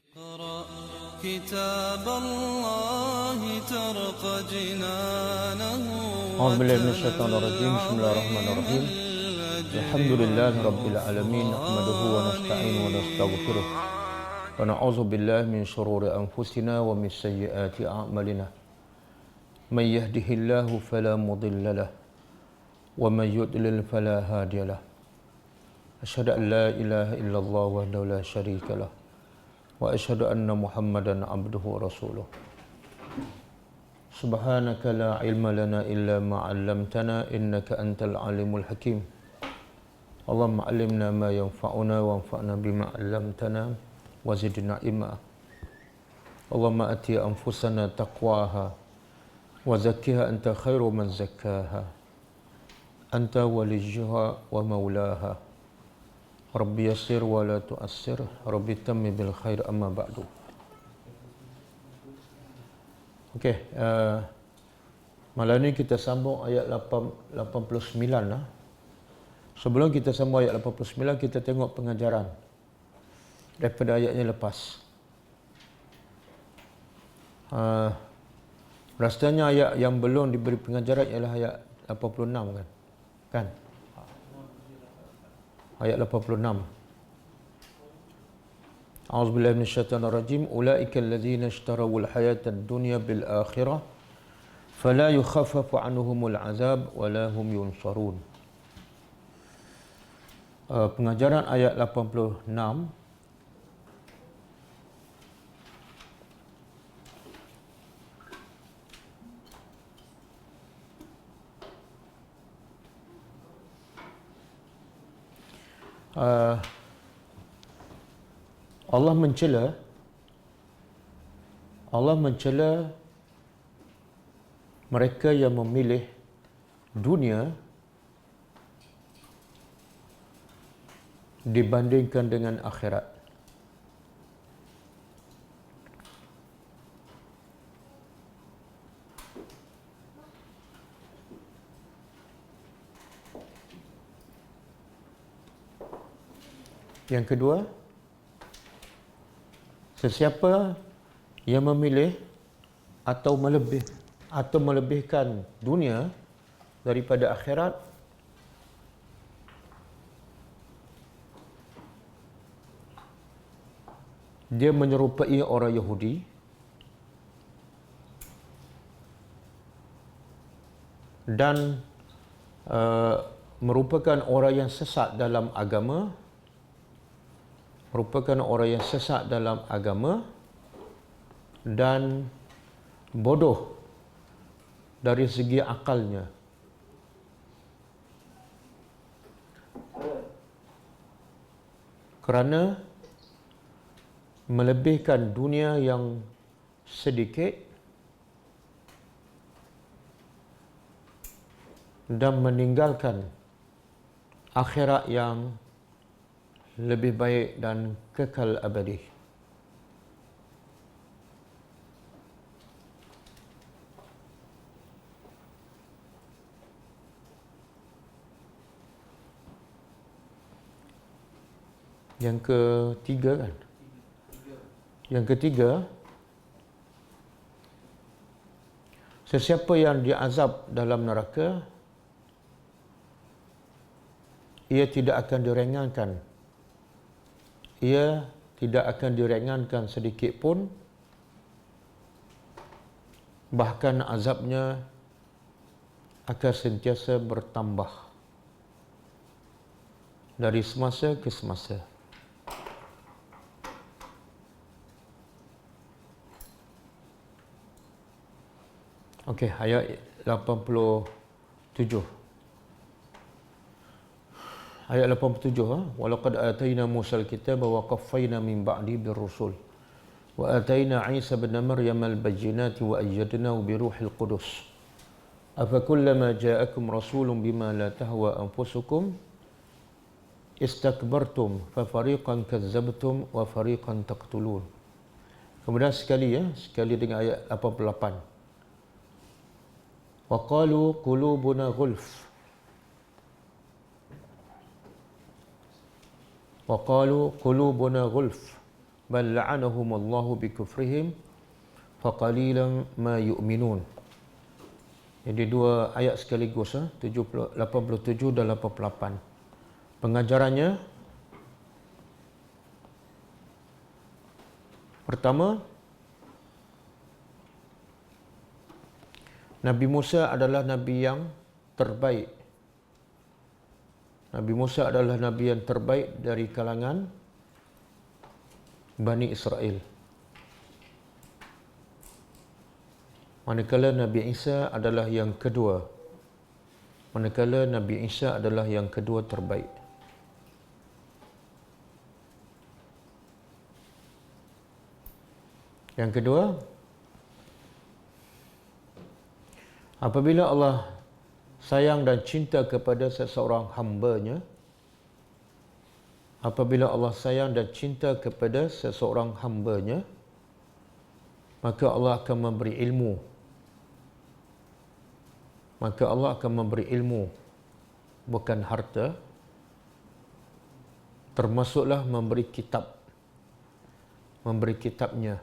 اقرأ كتاب الله ترق جنانه أعوذ بالله من الشيطان الرجيم بسم الله الرحمن الرحيم الحمد لله رب العالمين نحمده ونستعينه ونستغفره ونعوذ بالله من شرور أنفسنا ومن سيئات أعمالنا من يهده الله فلا مضل له ومن يضلل فلا هادي له أشهد أن لا إله إلا الله وحده لا شريك له وأشهد أن محمدا عبده ورسوله سبحانك لا علم لنا إلا ما علمتنا إنك أنت العليم الحكيم اللهم علمنا ما ينفعنا وانفعنا بما علمتنا وزدنا علما اللهم آت أنفسنا تقواها وزكها أنت خير من زكاها أنت وليها ومولاها Rabbi yassir wa la tu'assir Rabbi tammi bil khair amma ba'du. Okey, malam ni kita sambung ayat 89 lah. Sebelum kita sambung ayat 89, kita tengok pengajaran daripada ayatnya lepas. Rasanya ayat yang belum diberi pengajaran ialah ayat 86 kan? Kan? Ayat 86. A'udzubillahi minasyaitonir rajim. Ulaika allazina ishtarawul hayatad dunya bil akhirah fala yukhaffafu anhumul azab wala hum yunsarun. Pengajaran ayat 86. Allah mencela mereka yang memilih dunia dibandingkan dengan akhirat. Yang kedua, sesiapa yang memilih atau melebihkan dunia daripada akhirat, dia menyerupai orang Yahudi dan merupakan orang yang sesat dalam agama, dan bodoh dari segi akalnya. Kerana melebihkan dunia yang sedikit dan meninggalkan akhirat yang lebih baik dan kekal abadi. Yang ketiga kan? Yang ketiga, sesiapa yang diazab dalam neraka, ia tidak akan diringankan. Ia tidak akan diringankan sedikit pun, bahkan azabnya akan sentiasa bertambah dari semasa ke semasa. Okey, ayat 87. Ayat 87, walaqad atayna Musa al-kitaba wa qaffayna min ba'di bir-rusul wa atayna Isa ibn Maryam al-bayyinati wa ayyadnahu bi ruhil qudus afa kullama ja'akum rasulun bima la tahwa anfusukum istakbartum fa fariqan kadzdzabtum wa fariqan taqtulun. Kemudian sekali dengan ayat 88. Wa qalu qulubuna ghulf وقالوا قلوبنا غلف bal la'anahumullahu bikufrihim faqalilan ma yu'minun. Jadi dua ayat sekaligus, 87 dan 88. Pengajarannya, pertama, Nabi Musa adalah Nabi yang terbaik. Nabi Musa adalah Nabi yang terbaik dari kalangan Bani Israel. Manakala Nabi Isa adalah yang kedua. Manakala Nabi Isa adalah yang kedua terbaik. Yang kedua, apabila Allah sayang dan cinta kepada seseorang hamba-Nya, apabila Allah sayang dan cinta kepada seseorang hamba-Nya, maka Allah akan memberi ilmu. Maka Allah akan memberi ilmu, bukan harta, termasuklah memberi kitab, memberi kitabnya.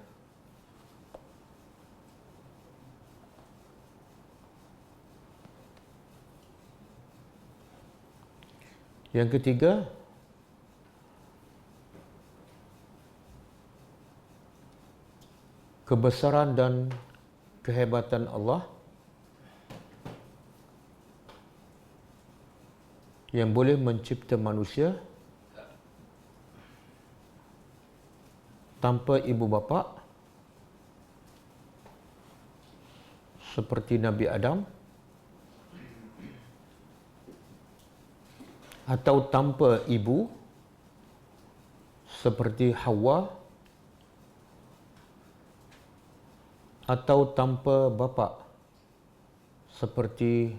Yang ketiga, kebesaran dan kehebatan Allah yang boleh mencipta manusia tanpa ibu bapa seperti Nabi Adam, atau tanpa ibu seperti Hawa, atau tanpa bapa seperti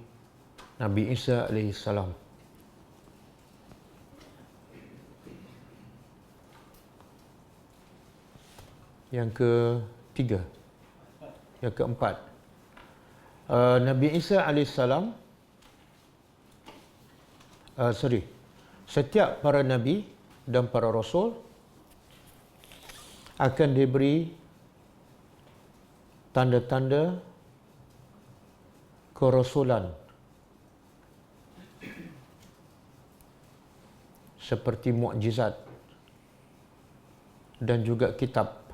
Nabi Isa AS. Yang ketiga, yang keempat, Nabi Isa AS, setiap para Nabi dan para Rasul akan diberi tanda-tanda kerasulan seperti mukjizat dan juga kitab.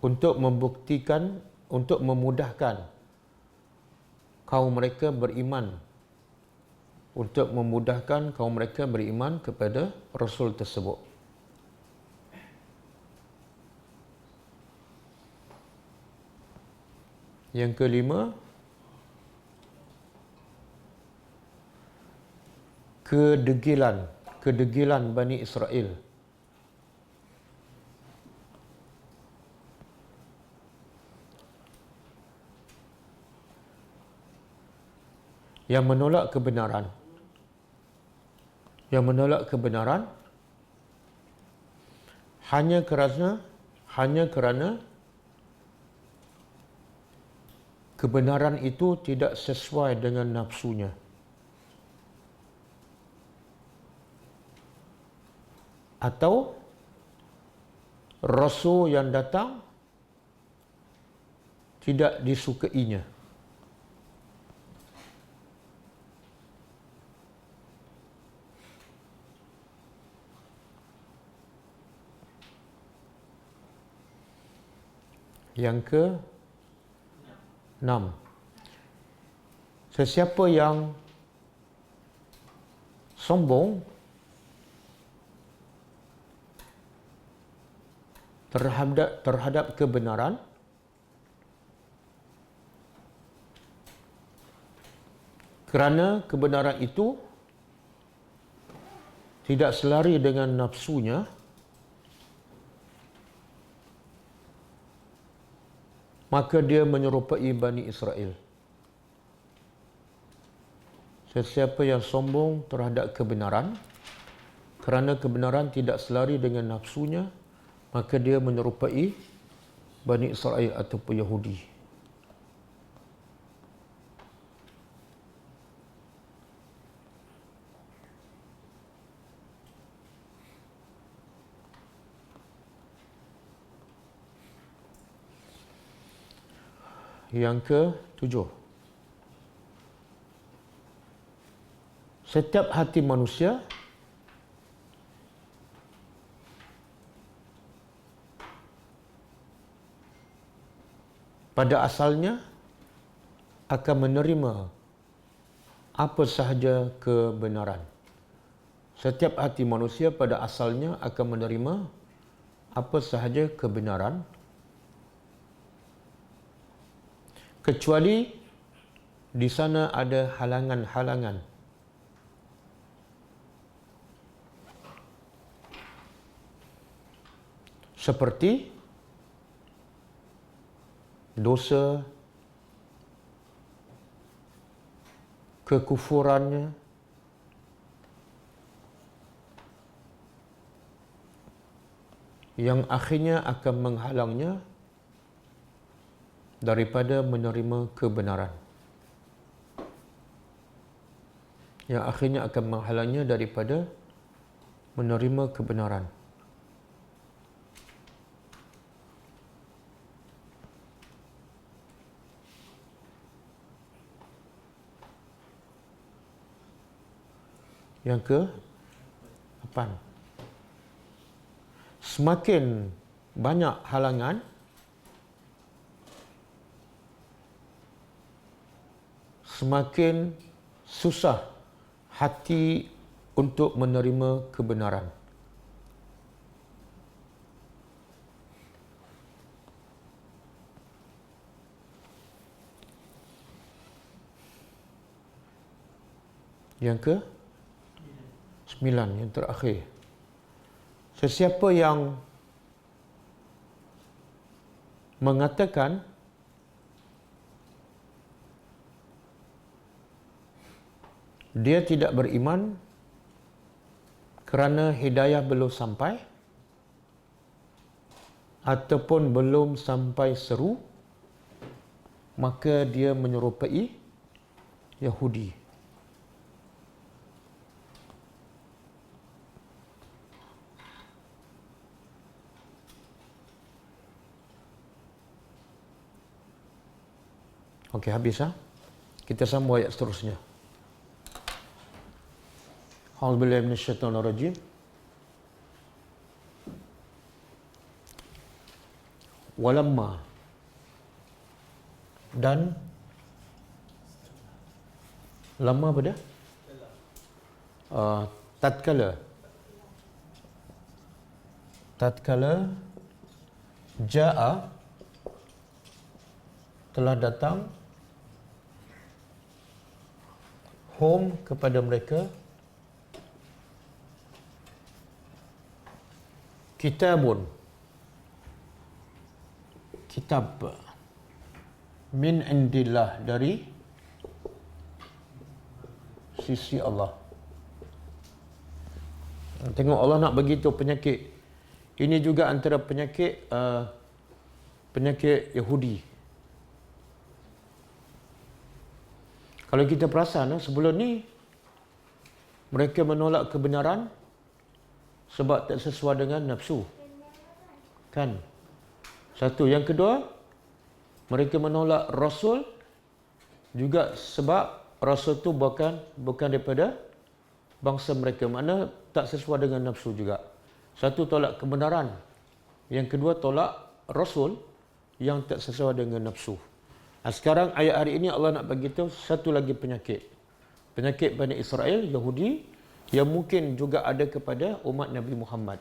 Untuk membuktikan, untuk memudahkan kaum mereka beriman, untuk memudahkan kaum mereka beriman kepada Rasul tersebut. Yang kelima, kedegilan Bani Israel. Yang menolak kebenaran hanya kerana kebenaran itu tidak sesuai dengan nafsunya. Atau Rasul yang datang tidak disukainya. Yang ke-6, sesiapa yang sombong terhadap kebenaran, kerana kebenaran itu tidak selari dengan nafsunya, maka dia menyerupai Bani Israel. Sesiapa yang sombong terhadap kebenaran, kerana kebenaran tidak selari dengan nafsunya, maka dia menyerupai Bani Israel ataupun Yahudi. Yang ke-7, setiap hati manusia pada asalnya akan menerima apa sahaja kebenaran. Setiap hati manusia pada asalnya akan menerima apa sahaja kebenaran, kecuali di sana ada halangan-halangan. Seperti dosa, kekufurannya, yang akhirnya akan menghalangnya daripada menerima kebenaran. Yang akhirnya akan menghalangnya daripada menerima kebenaran. Yang ke-8, semakin banyak halangan, semakin susah hati untuk menerima kebenaran. Yang ke-9, yang terakhir, sesiapa yang mengatakan dia tidak beriman kerana hidayah belum sampai ataupun belum sampai seru, maka dia menyerupai Yahudi. Okey, habis ha? Kita sambung ayat seterusnya. A'udzubillahi minasyaitonirrajim. Walamma, dan lama pada tatkala jaa, telah datang, hum, kepada mereka, kitabun, kitab, min indillah, dari sisi Allah. Tengok, Allah nak bagi tahu penyakit. Ini juga antara penyakit penyakit Yahudi. Kalau kita perasan, sebelum ni mereka menolak kebenaran sebab tak sesuai dengan nafsu. Kan? Satu. Yang kedua, mereka menolak Rasul juga sebab Rasul tu bukan daripada bangsa mereka. Mana tak sesuai dengan nafsu juga. Satu, tolak kebenaran. Yang kedua, tolak Rasul yang tak sesuai dengan nafsu. Sekarang ayat hari ini Allah nak bagi tahu satu lagi penyakit. Penyakit Bani Israel, Yahudi, yang mungkin juga ada kepada umat Nabi Muhammad.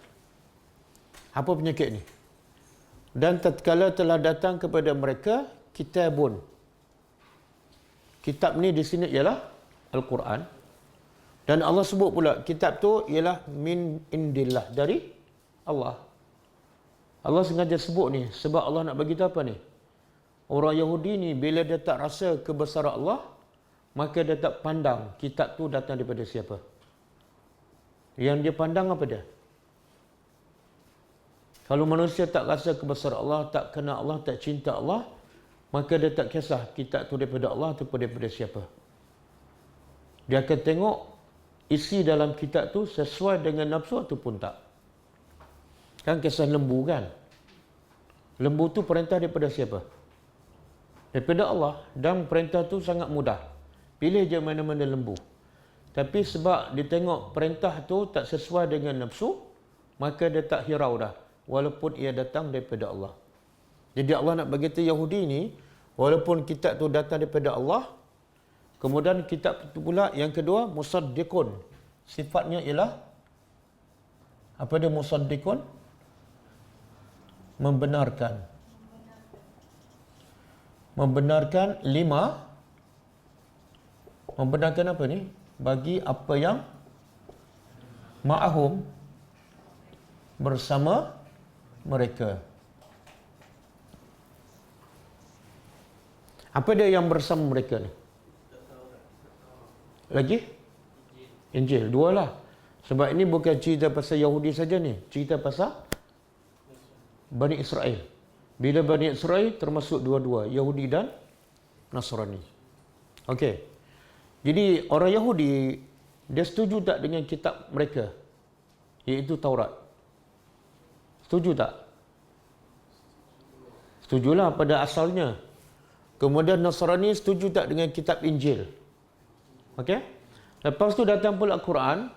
Apa penyakit ni? Dan tatkala telah datang kepada mereka kitabun. Kitab ni di sini ialah Al-Quran. Dan Allah sebut pula kitab tu ialah min indillah, dari Allah. Allah sengaja sebut ni sebab Allah nak bagi tahu apa ni? Orang Yahudi ni bila dia tak rasa kebesaran Allah, maka dia tak pandang kitab tu datang daripada siapa. Yang dia pandang apa dia? Kalau manusia tak rasa kebesaran Allah, tak kenal Allah, tak cinta Allah, maka dia tak kisah kitab tu daripada Allah ataupun daripada siapa. Dia akan tengok isi dalam kitab tu sesuai dengan nafsu ataupun tak. Kan kisah lembu kan? Lembu tu perintah daripada siapa? Daripada Allah. Dan perintah tu sangat mudah. Pilih je mana-mana lembu. Tapi sebab dia tengok perintah tu tak sesuai dengan nafsu, maka dia tak hirau dah. Walaupun ia datang daripada Allah. Jadi Allah nak bagi tahu Yahudi ni, walaupun kitab tu datang daripada Allah, kemudian kitab tu pula yang kedua, musaddiqun. Sifatnya ialah, apa dia musaddiqun? Membenarkan. Membenarkan lima. Membenarkan apa ni? Bagi apa yang ma'ahum, bersama mereka. Apa dia yang bersama mereka ni? Lagi? Injil. Dua lah. Sebab ini bukan cerita pasal Yahudi saja ni. Cerita pasal Bani Israel. Bila Bani Israel termasuk dua-dua, Yahudi dan Nasrani. Okey. Jadi orang Yahudi, dia setuju tak dengan kitab mereka? Iaitu Taurat. Setuju tak? Setujulah pada asalnya. Kemudian Nasrani setuju tak dengan kitab Injil? Okey? Lepas tu datang pula Quran,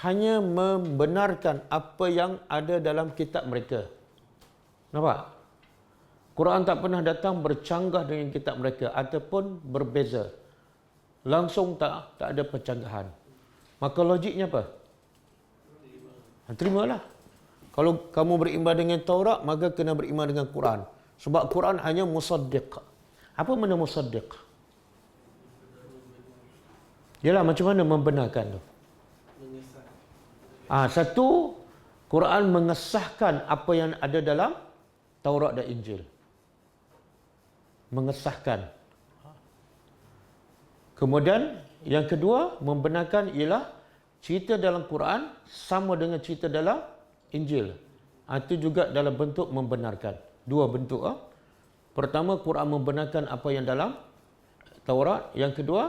hanya membenarkan apa yang ada dalam kitab mereka. Nampak? Quran tak pernah datang bercanggah dengan kitab mereka ataupun berbeza. Langsung tak ada pencanggahan. Maka logiknya apa? Terimalah. Kalau kamu beriman dengan Taurat, maka kena beriman dengan Quran. Sebab Quran hanya musaddiq. Apa makna musaddiq? Yalah, macam mana membenarkan tu? Satu, Quran mengesahkan apa yang ada dalam Taurat dan Injil. Mengesahkan. Kemudian, yang kedua, membenarkan ialah cerita dalam Quran sama dengan cerita dalam Injil. Itu juga dalam bentuk membenarkan. Dua bentuk. Pertama, Quran membenarkan apa yang dalam Taurat. Yang kedua,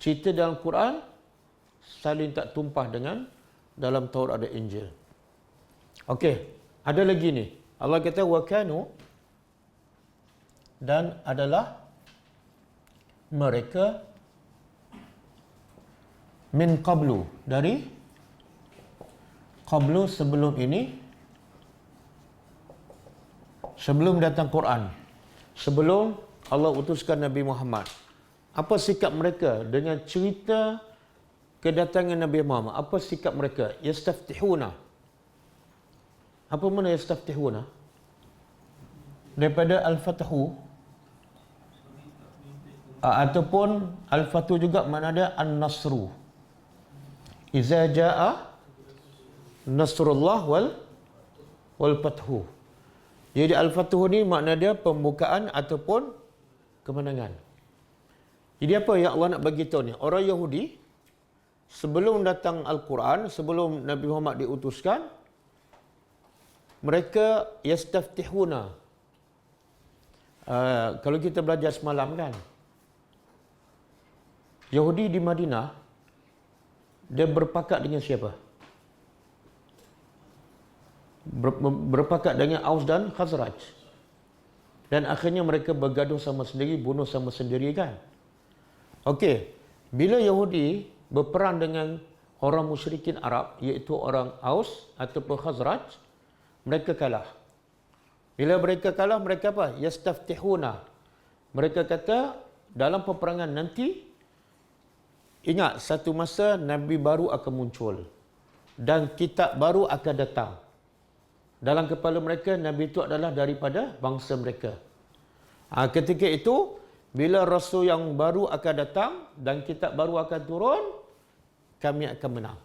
cerita dalam Quran saling tak tumpah dengan dalam Taurat dan Injil. Okey, ada lagi ni. Allah kata wa kanu, dan adalah mereka min qablu, dari qablu sebelum ini, sebelum datang Quran, sebelum Allah utuskan Nabi Muhammad. Apa sikap mereka dengan cerita kedatangan Nabi Muhammad? Apa sikap mereka? Yastaftihuna. Apa makna yastaftihuna? Daripada al-fathu, ataupun al-fathu juga makna dia an-nasru. Iza jaa nasrullah wal fathu. Jadi al-fathu ni makna dia pembukaan ataupun kemenangan. Jadi apa yang Allah nak bagi tahu ni? Orang Yahudi sebelum datang Al-Quran, sebelum Nabi Muhammad diutuskan, mereka yastaftihuna. Kalau kita belajar semalam kan, Yahudi di Madinah, dia berpakat dengan siapa? Berpakat dengan Aus dan Khazraj. Dan akhirnya mereka bergaduh sama sendiri, bunuh sama sendiri kan. Okey, bila Yahudi berperang dengan orang musyrikin Arab, iaitu orang Aus ataupun Khazraj, mereka kalah. Bila mereka kalah, mereka apa? Yastaftihuna. Mereka kata, dalam peperangan nanti, ingat, satu masa Nabi baru akan muncul. Dan kitab baru akan datang. Dalam kepala mereka, Nabi itu adalah daripada bangsa mereka. Ketika itu, bila Rasul yang baru akan datang dan kitab baru akan turun, kami akan menang.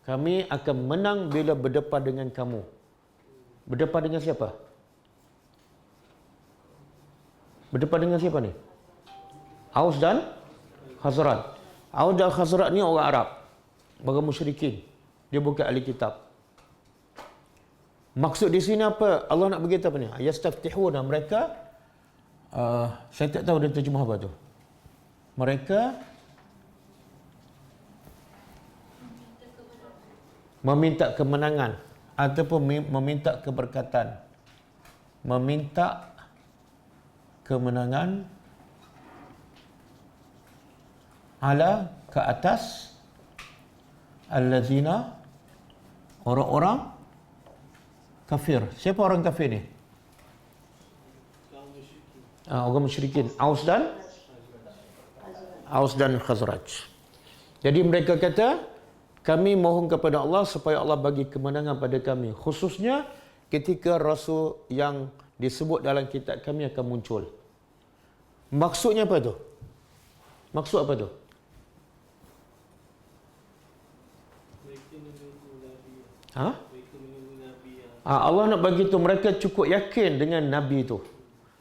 Kami akan menang bila berdepan dengan kamu. Berdepan dengan siapa? Berdepan dengan siapa ni? Aus dan Khazraj. Aus dan Khazraj ni orang Arab. Orang musyrikin. Dia bukan ahli kitab. Maksud di sini apa? Allah nak beritahu apa ni? Yastaftihuna, mereka saya tak tahu dia terjemah apa tu. Mereka meminta kemenangan ataupun meminta keberkatan. Meminta kemenangan ala, ke atas, allazina, orang-orang kafir. Siapa orang kafir ni? Orang musyrikin. Aus dan Khazraj. Jadi mereka kata, kami mohon kepada Allah supaya Allah bagi kemenangan pada kami. Khususnya ketika Rasul yang disebut dalam kitab kami akan muncul. Maksudnya apa tu? Maksud apa tu? Allah nak bagi tu mereka cukup yakin dengan Nabi tu.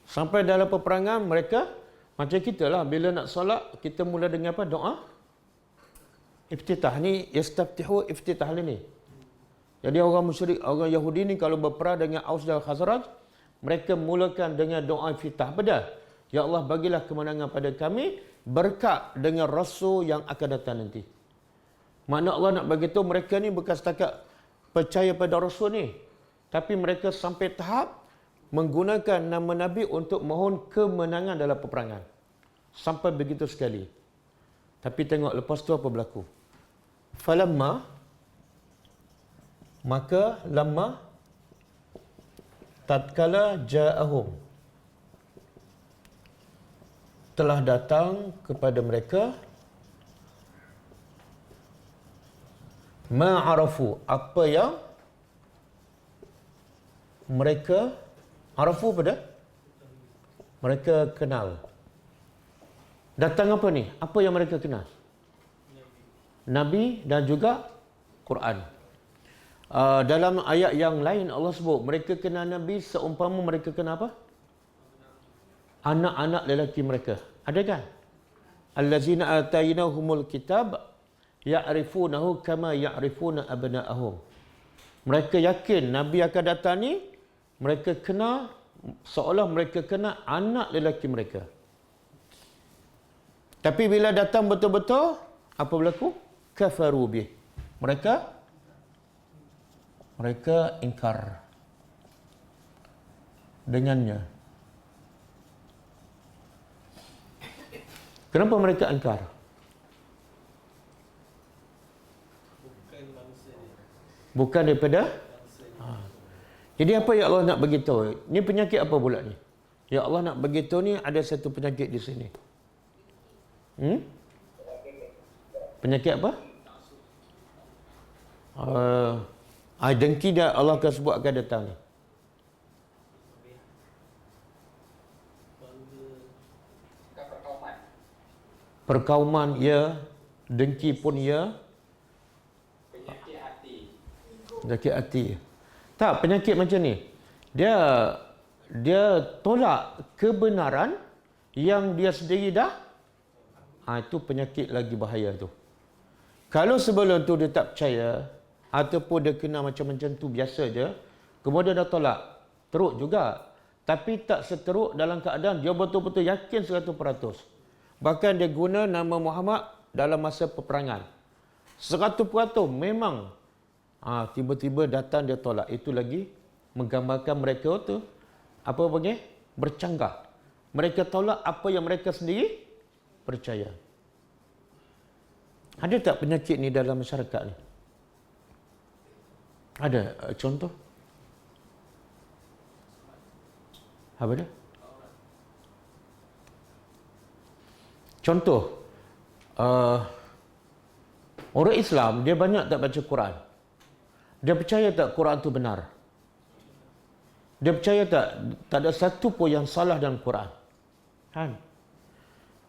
Sampai dalam peperangan mereka macam kita lah, bila nak solat kita mula dengan apa? Doa iftitah. Ni yastaftihu iftitah ni. Jadi orang musyrik, orang Yahudi ni kalau berperang dengan Aus dan Khazraj, mereka mulakan dengan doa iftitah. Apa dah? Ya Allah, bagilah kemenangan pada kami berkat dengan Rasul yang akan datang nanti. Makna Allah nak bagi tahu mereka ni bukan setakat percaya pada Rasul ni, tapi mereka sampai tahap menggunakan nama Nabi untuk mohon kemenangan dalam peperangan. Sampai begitu sekali. Tapi tengok lepas tu apa berlaku. Falamma, maka lama, tatkala ja'ahum, telah datang kepada mereka ma'arafu, apa yang mereka arafu pada mereka kenal. Datang apa ni? Apa yang mereka kenal? Nabi dan juga Quran. Dalam ayat yang lain Allah sebut mereka kenal Nabi seumpama mereka kenal apa? Anak-anak lelaki mereka. Ada kan? Allazina atainahumul kitab ya'rifunahu kama ya'rifuna abna'ahum. Mereka yakin Nabi akan datang ni, mereka kenal seolah mereka kenal anak lelaki mereka. Tapi bila datang betul-betul, apa berlaku? Kafaru bih. Mereka ingkar dengannya. Kenapa mereka ingkar? Bukan daripada Jadi apa yang Allah nak beritahu? Ni penyakit apa pula ni? Ya Allah nak beritahu ni ada satu penyakit di sini. Penyakit apa? Dengki dah Allah akan sebut akan datang ni. Perkauman ya, dengki pun ya. Penyakit hati. Tak, penyakit macam ni. Dia tolak kebenaran yang dia sendiri dah. Itu penyakit lagi bahaya tu. Kalau sebelum tu dia tak percaya ataupun dia kena macam-macam tu biasa je, kemudian dah tolak, teruk juga. Tapi tak seteruk dalam keadaan dia betul-betul yakin 100%. Bahkan dia guna nama Muhammad dalam masa peperangan. 100% memang tiba-tiba datang dia tolak. Itu lagi menggambarkan mereka tu apa panggil? Bercanggah. Mereka tolak apa yang mereka sendiri percaya. Ada tak penyakit ni dalam masyarakat ni? Ada contoh? Apa dia? Contoh, orang Islam dia banyak tak baca Quran. Dia percaya tak Quran tu benar? Dia percaya tak ada satu pun yang salah dalam Quran? Kan?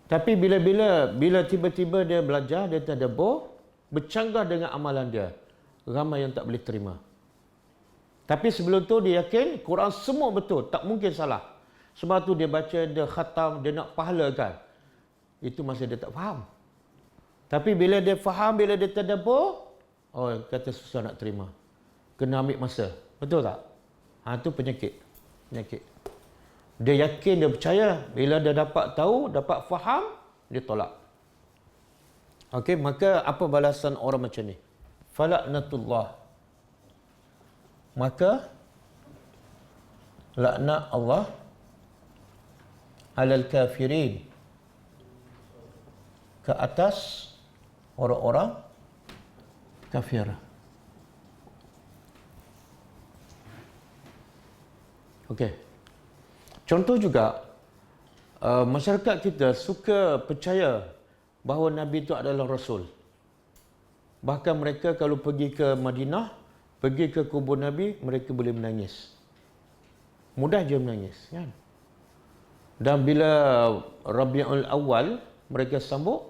Tapi bila tiba-tiba dia belajar, dia tadabbur, bercanggah dengan amalan dia, ramai yang tak boleh terima. Tapi sebelum tu dia yakin Quran semua betul, tak mungkin salah. Sebab tu dia baca, dia khatam, dia nak pahalakan. Itu masih dia tak faham. Tapi bila dia faham, bila dia tadabbur, kata susah nak terima. Kena ambil masa. Betul tak? Itu penyakit. Dia yakin, dia percaya. Bila dia dapat tahu, dapat faham, dia tolak. Okey, maka apa balasan orang macam ni? Falaknatullah. Maka laknat Allah alal kafirin, ke atas orang-orang kafir. Okey. Contoh juga, masyarakat kita suka percaya bahawa Nabi itu adalah Rasul. Bahkan mereka kalau pergi ke Madinah, pergi ke kubur Nabi, mereka boleh menangis. Mudah je menangis, kan? Dan bila Rabiul Awal, mereka sambut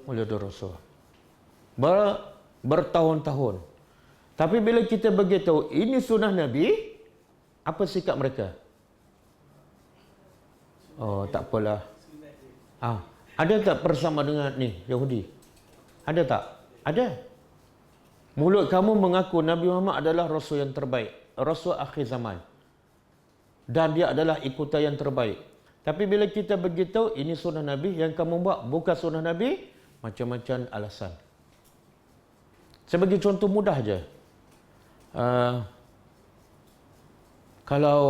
Maulid Rasul. Bertahun-tahun. Tapi bila kita beritahu ini sunnah Nabi, apa sikap mereka? Oh, tak apalah. Ada tak bersama dengan ni Yahudi? Ada tak? Ada. Mulut kamu mengaku Nabi Muhammad adalah Rasul yang terbaik, Rasul akhir zaman, dan dia adalah ikutan yang terbaik. Tapi bila kita beritahu ini sunnah Nabi, yang kamu buat bukan sunnah Nabi, macam-macam alasan. Sebagai contoh mudah je. Kalau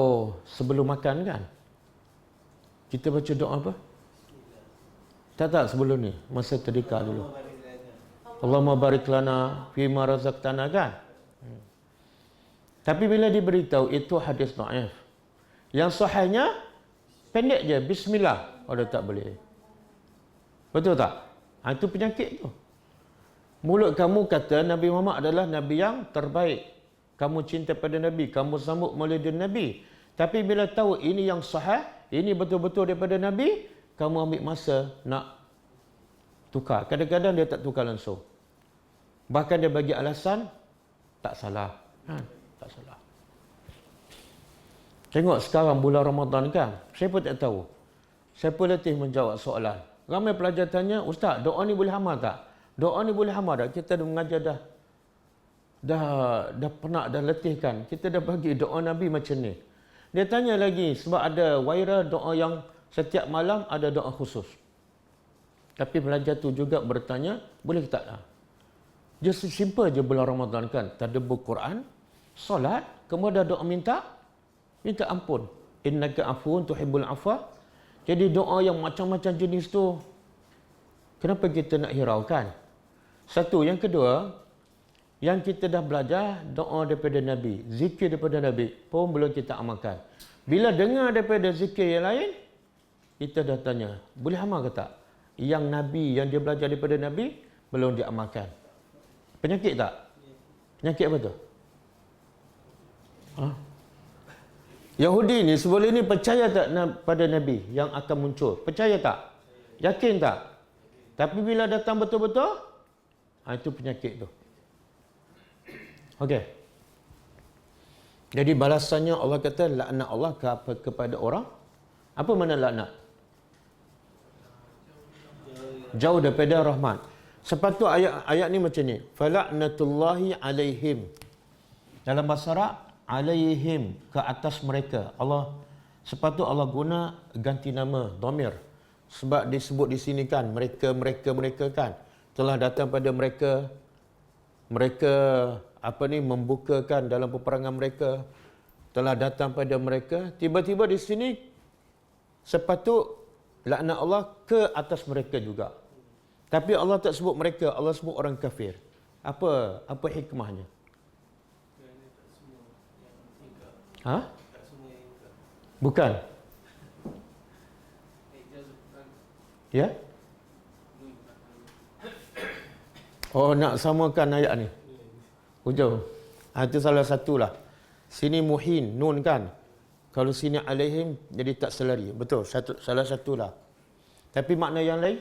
sebelum makan kan, kita baca doa apa? Tak sebelum ni, masa terdika dulu. Allahumma barik lana fima razaqtana, kan? Tapi bila diberitahu itu hadis dhaif, yang sahihnya pendek je, bismillah. Ada tak boleh. Betul tak? Itu penyakit tu. Mulut kamu kata Nabi Muhammad adalah Nabi yang terbaik. Kamu cinta pada Nabi, kamu sambut maulid Nabi. Tapi bila tahu ini yang sahih, ini betul-betul daripada Nabi, kamu ambil masa nak tukar. Kadang-kadang dia tak tukar langsung. Bahkan dia bagi alasan, tak salah. Tak salah. Tengok sekarang bulan Ramadan kan, siapa tak tahu? Siapa letih menjawab soalan? Ramai pelajar tanya, Ustaz, doa ni boleh amal tak? Doa ni boleh amal tak? Kita dah mengajar dah penat, dah letih kan? Kita dah bagi doa Nabi macam ni. Dia tanya lagi, sebab ada viral doa yang setiap malam ada doa khusus. Tapi pelajar tu juga bertanya, boleh tak lah? Just simple je bulan Ramadan kan? Tadabbur Quran, solat, kemudian doa minta ampun. Innaka afuwun tuhibbul afwa. Jadi doa yang macam-macam jenis tu, kenapa kita nak hiraukan? Satu. Yang kedua, yang kita dah belajar doa daripada Nabi, zikir daripada Nabi pun belum kita amalkan. Bila dengar daripada zikir yang lain, kita dah tanya, boleh amal ke tak? Yang Nabi, yang dia belajar daripada Nabi, belum diamalkan. Penyakit tak? Penyakit apa tu? Yahudi ni sebelum ni percaya tak pada Nabi yang akan muncul? Percaya tak? Yakin tak? Tapi bila datang betul-betul, itu penyakit tu. Okey. Jadi balasannya Allah kata laknat Allah kepada orang. Apa makna laknat? Jauh daripada rahmat. Sepatut ayat ni macam ni. Falaknatullahi alaihim. Dalam bahasa Arab, alaihim, ke atas mereka. Allah, sepatut Allah guna ganti nama dhamir. Sebab disebut di sini kan, mereka kan telah datang pada mereka membukakan dalam peperangan mereka, telah datang pada mereka. Tiba-tiba di sini sepatut laknat Allah ke atas mereka juga. Tapi Allah tak sebut mereka, Allah sebut orang kafir. Apa hikmahnya? Bukan. Ya? Oh, nak samakan ayat ni. Hujung. Itu salah satulah. Sini muhin, nun kan. Kalau sini alaihim, jadi tak selari. Betul, salah satulah. Tapi makna yang lain?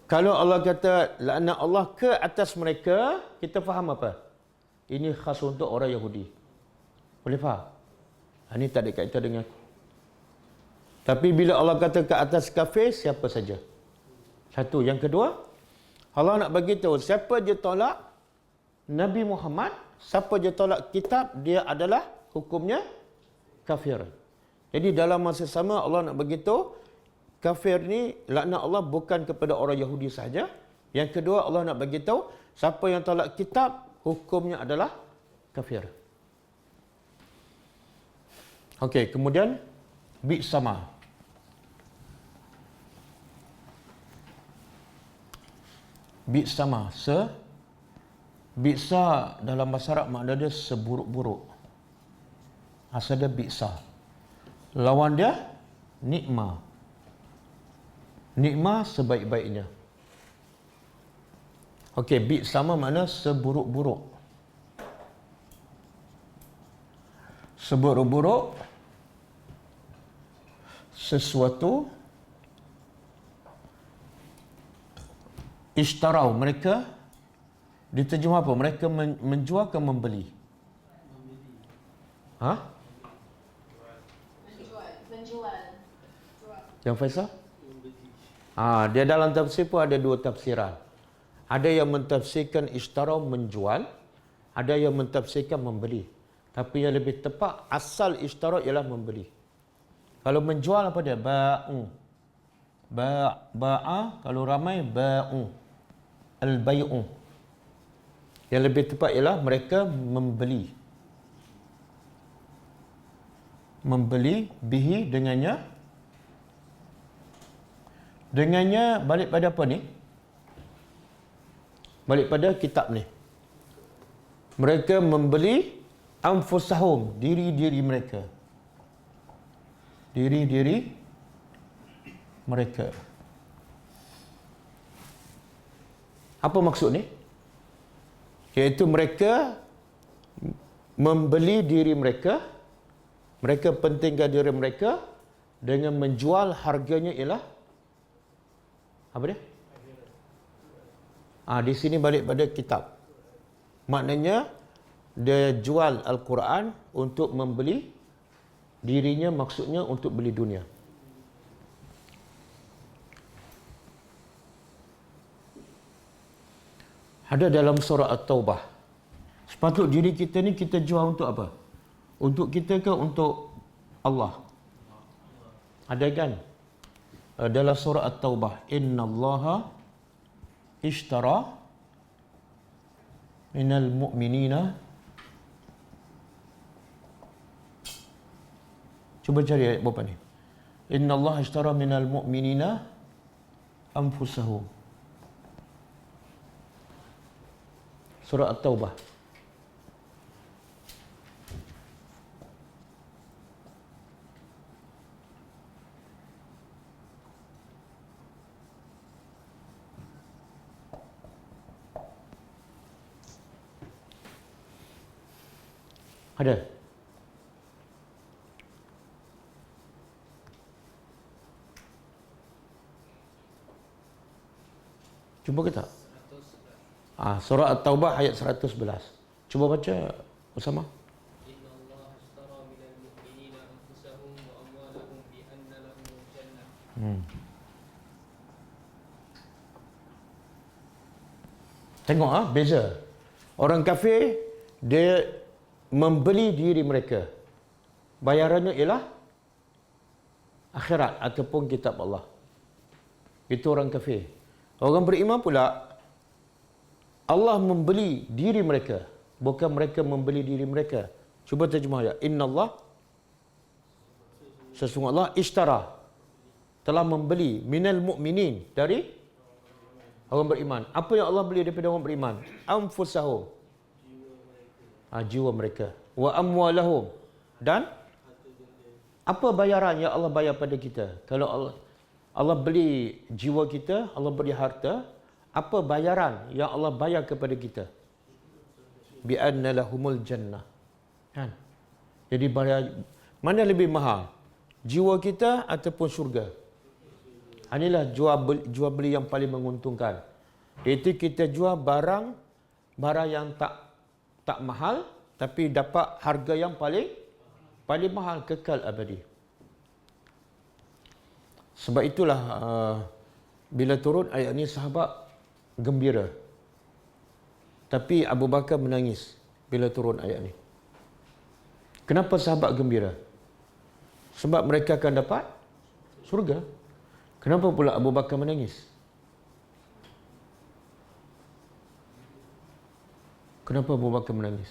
Kalau Allah kata laknat Allah ke atas mereka, kita faham apa? Ini khas untuk orang Yahudi. Boleh faham? Ini tak ada kaitan dengan aku. Tapi bila Allah kata ke atas kafir, siapa saja. Satu. Yang kedua, Allah nak bagi tahu siapa je tolak Nabi Muhammad siapa je tolak kitab, dia adalah hukumnya kafir. Jadi dalam masa sama Allah nak beritahu, kafir ni laknat Allah bukan kepada orang Yahudi sahaja. Yang kedua, Allah nak beritahu, siapa yang tolak kitab, hukumnya adalah kafir. Okey, kemudian bi'sama. Bi'sama, bi'sa dalam bahasa Arab makna dia seburuk-buruk. Asal dia bi'sa. Lawan dia nikma. Nikma sebaik-baiknya. Okey, bi'sama makna seburuk-buruk. Seburuk-buruk sesuatu ishtarau, mereka diterjemah apa? Mereka menjual ke membeli? Ha? Menjual. Yang Faisal? Dia dalam tafsir pun ada dua tafsiran. Ada yang mentafsirkan ishtarau menjual, ada yang mentafsirkan membeli. Tapi yang lebih tepat, asal ishtarau ialah membeli. Kalau menjual apa dia? Ba'u. Ba'a, kalau ramai ba'u. Al-bay'u. Yang lebih tepat ialah mereka membeli. Membeli bihi dengannya. Dengannya balik pada apa ni? Balik pada kitab ni. Mereka membeli anfusahum, diri-diri mereka. Diri-diri mereka. Apa maksud ni? Iaitu mereka membeli diri mereka, mereka pentingkan diri mereka dengan menjual, harganya ialah apa dia? Di sini balik pada kitab. Maknanya dia jual Al-Quran untuk membeli dirinya, maksudnya untuk beli dunia. Ada dalam surah At-Taubah. Sepatut diri kita ni kita jual untuk apa? Untuk kita ke untuk Allah? Ada kan? Dalam surah At-Taubah, innallaha ishtara minal mu'minina. Cuba cari ayat berapa ni? Innallaha ishtara minal mu'minina anfusahum. Surah At-Taubah. Ada? Cuba ke tak? Surah At-Taubah ayat 111. Cuba baca bersama. Innallaha ashtara minal mu'minina anfusahum wa amwalahum bi anna lahumul jannah. Tengok beza. Orang kafir dia membeli diri mereka. Bayarannya ialah akhirat ataupun kitab Allah. Itu orang kafir. Orang beriman pula, Allah membeli diri mereka, bukan mereka membeli diri mereka. Cuba terjemah ya. Innallah, sesungguhnya Allah ishtara, telah membeli minal mu'minin, dari orang beriman. Apa yang Allah beli daripada orang beriman? Anfusahum, jiwa mereka. Wa amwalahum, dan apa bayaran yang Allah bayar pada kita? Kalau Allah beli jiwa kita, Allah beri harta, apa bayaran yang Allah bayar kepada kita? Bi anna lahumul jannah. Kan? Jadi bayar, mana lebih mahal? Jiwa kita ataupun syurga? Inilah jual beli yang paling menguntungkan. Iaitu kita jual barang yang tak mahal, tapi dapat harga yang paling mahal, kekal abadi. Sebab itulah bila turun ayat ini sahabat gembira. Tapi Abu Bakar menangis. bila turun ayat ni. Kenapa sahabat gembira? Sebab mereka akan dapat surga. Kenapa pula Abu Bakar menangis? Kenapa Abu Bakar menangis?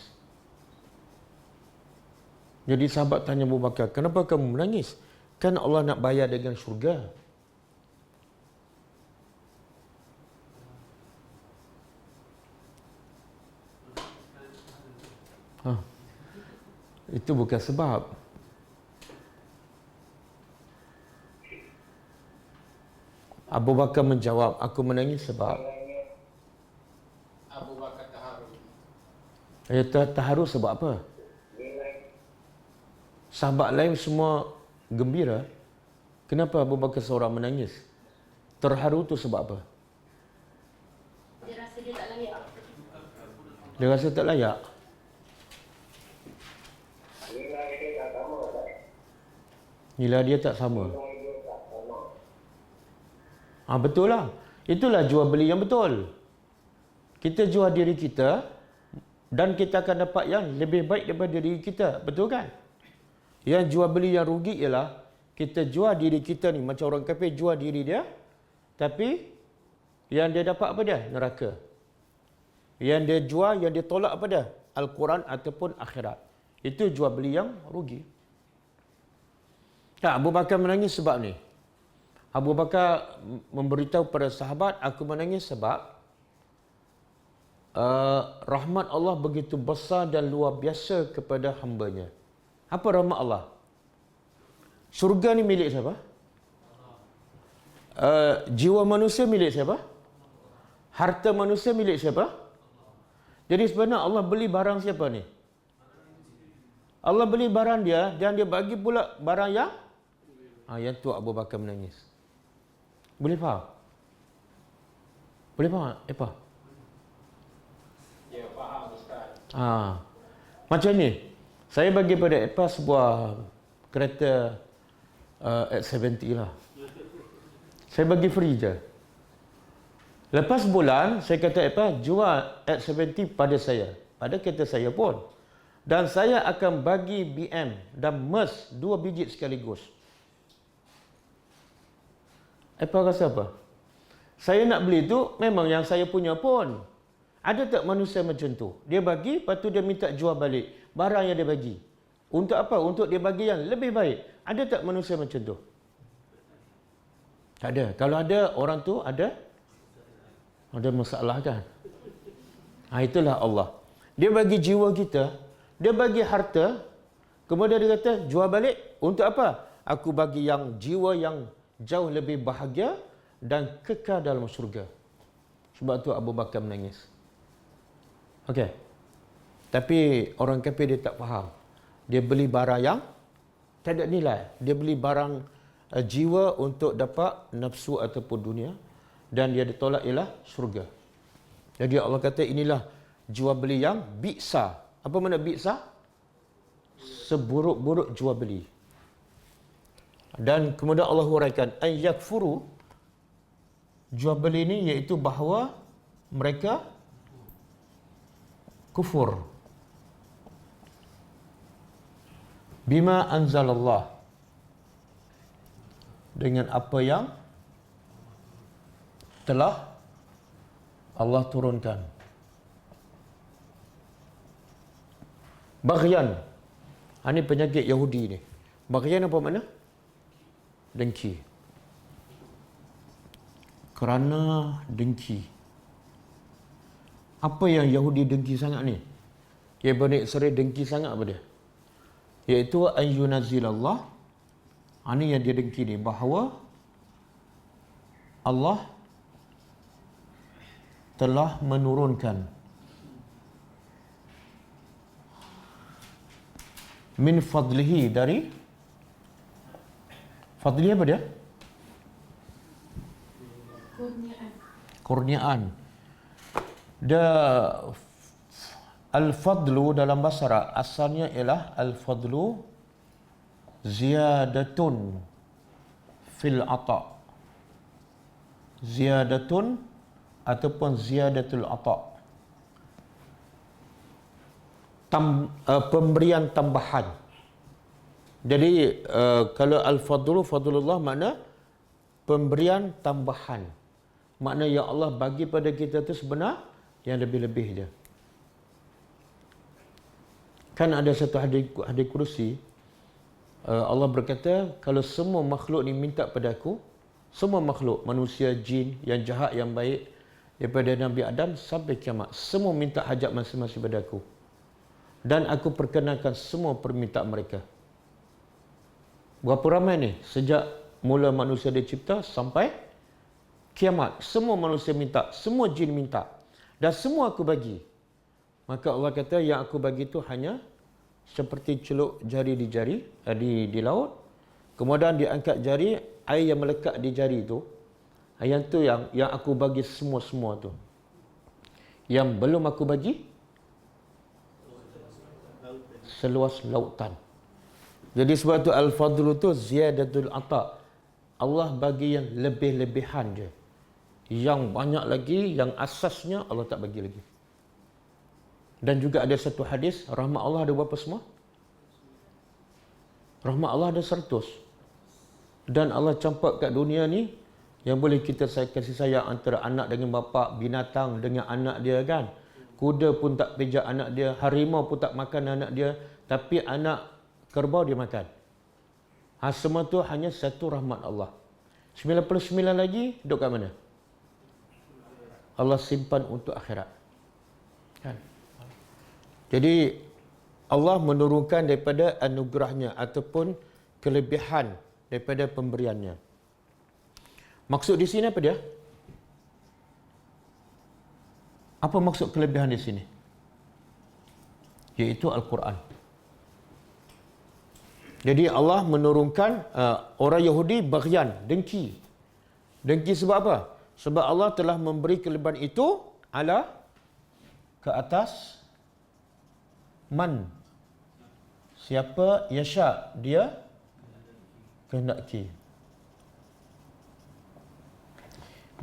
Jadi sahabat tanya Abu Bakar, kenapa kamu menangis? Kan Allah nak bayar dengan syurga. Itu bukan sebab. Abu Bakar menjawab, aku menangis sebab Abu Bakar terharu. Terharu sebab apa? Sahabat lain semua gembira. Kenapa Abu Bakar seorang menangis? Terharu tu sebab apa? Dia rasa dia tak layak. Dia rasa tak layak. Nilai dia tak sama. Betul lah. Itulah jual beli yang betul. Kita jual diri kita dan kita akan dapat yang lebih baik daripada diri kita. Betul kan? Yang jual beli yang rugi ialah kita jual diri kita ni macam orang kafir jual diri dia, tapi yang dia dapat apa dia? Neraka. Yang dia jual, yang dia tolak apa dia? Al-Quran ataupun akhirat. Itu jual beli yang rugi. Tak, Abu Bakar menangis sebab ni. Abu Bakar memberitahu pada sahabat, aku menangis sebab rahmat Allah begitu besar dan luar biasa kepada hamba-Nya. Apa rahmat Allah? Surga ni milik siapa? Jiwa manusia milik siapa? Harta manusia milik siapa? Jadi sebenarnya Allah beli barang siapa ni? Allah beli barang dia dan dia bagi pula barang yang tu Abu Bakar menangis. Boleh faham? Boleh faham? Apa? Ya, faham Ustaz. Macam ni. Saya bagi pada Epa sebuah kereta X70 lah. Saya bagi free je. Lepas bulan, saya kata Epa, jual X70 pada saya. Pada kereta saya pun. Dan saya akan bagi BM dan Merc 2 biji sekaligus. Epa rasa apa? Saya nak beli tu memang yang saya punya pun. Ada tak manusia macam tu? Dia bagi, lepas tu dia minta jual balik barang yang dia bagi. Untuk apa? Untuk dia bagi yang lebih baik. Ada tak manusia macam tu? Tak ada. Kalau ada, orang tu ada masalah kan? Itulah Allah. Dia bagi jiwa kita, dia bagi harta, kemudian dia kata, jual balik. Untuk apa? Aku bagi yang jiwa yang jauh lebih bahagia dan kekal dalam syurga. Sebab tu Abu Bakar menangis. Okey. Tapi orang kafir dia tak faham. Dia beli barang yang tak ada nilai. Dia beli barang jiwa untuk dapat nafsu ataupun dunia, dan dia ditolak ialah syurga. Jadi Allah kata inilah jual beli yang bi'sa. Apa makna bi'sa? Seburuk-buruk jual beli. Dan kemudian Allah huraikan ay yakfuru, jual beli ini iaitu bahawa mereka kufur bima anzalallah, dengan apa yang telah Allah turunkan. Baghyan, ini penyakit Yahudi ni. Baghyan apa makna? Dengki. Kerana dengki. Apa yang Yahudi dengki sangat ni? Ya, Bani Israel dengki sangat apa dia? Iaitu ayyunazilallah. Ini yang dia dengki ni, bahawa Allah telah menurunkan min fadlihi, dari fadlihi apa dia? Kurniaan. Dia al-fadlu dalam bahasa Arab asalnya ialah al-fadlu ziyadatun fil ata'. Ziyadatun ataupun ziyadatul ata'. pemberian tambahan. Jadi kalau al-fadlu, fadlullah makna pemberian tambahan. Makna yang Allah bagi pada kita tu sebenar yang lebih-lebih je. Kan ada satu hadis kursi, Allah berkata, kalau semua makhluk ni minta pada aku, semua makhluk, manusia, jin, yang jahat, yang baik, daripada Nabi Adam sampai kiamat, semua minta hajat masing-masing pada aku. Dan aku perkenankan semua permintaan mereka. Berapa ramai ni? Sejak mula manusia dicipta sampai kiamat. Semua manusia minta, semua jin minta. Dan semua aku bagi. Maka Allah kata, yang aku bagi itu hanya seperti celup jari di jari, di laut. Kemudian diangkat jari, air yang melekat di jari itu. Yang tu yang aku bagi semua-semua tu. Yang belum aku bagi, seluas lautan. Jadi sebab tu al-fadlu tu ziyadatul ata. Allah bagi yang lebih-lebihan je. Yang banyak lagi, yang asasnya Allah tak bagi lagi. Dan juga ada satu hadis, rahmat Allah ada berapa semua? Rahmat Allah ada 100. Dan Allah campak kat dunia ni, yang boleh kita kasih sayang antara anak dengan bapa, binatang dengan anak dia kan. Kuda pun tak pijak anak dia, harimau pun tak makan anak dia, tapi anak kerbau dia makan. Semua tu hanya satu rahmat Allah. 99 lagi duduk kat mana? Allah simpan untuk akhirat. Kan? Jadi Allah menurunkan daripada anugerahnya ataupun kelebihan daripada pemberiannya. Maksud di sini apa dia? Apa maksud kelebihan di sini? Iaitu Al-Quran. Jadi Allah menurunkan orang Yahudi baghyan, dengki. Dengki sebab apa? Sebab Allah telah memberi kelebihan itu ke atas man. Siapa yasha, dia kehendaki.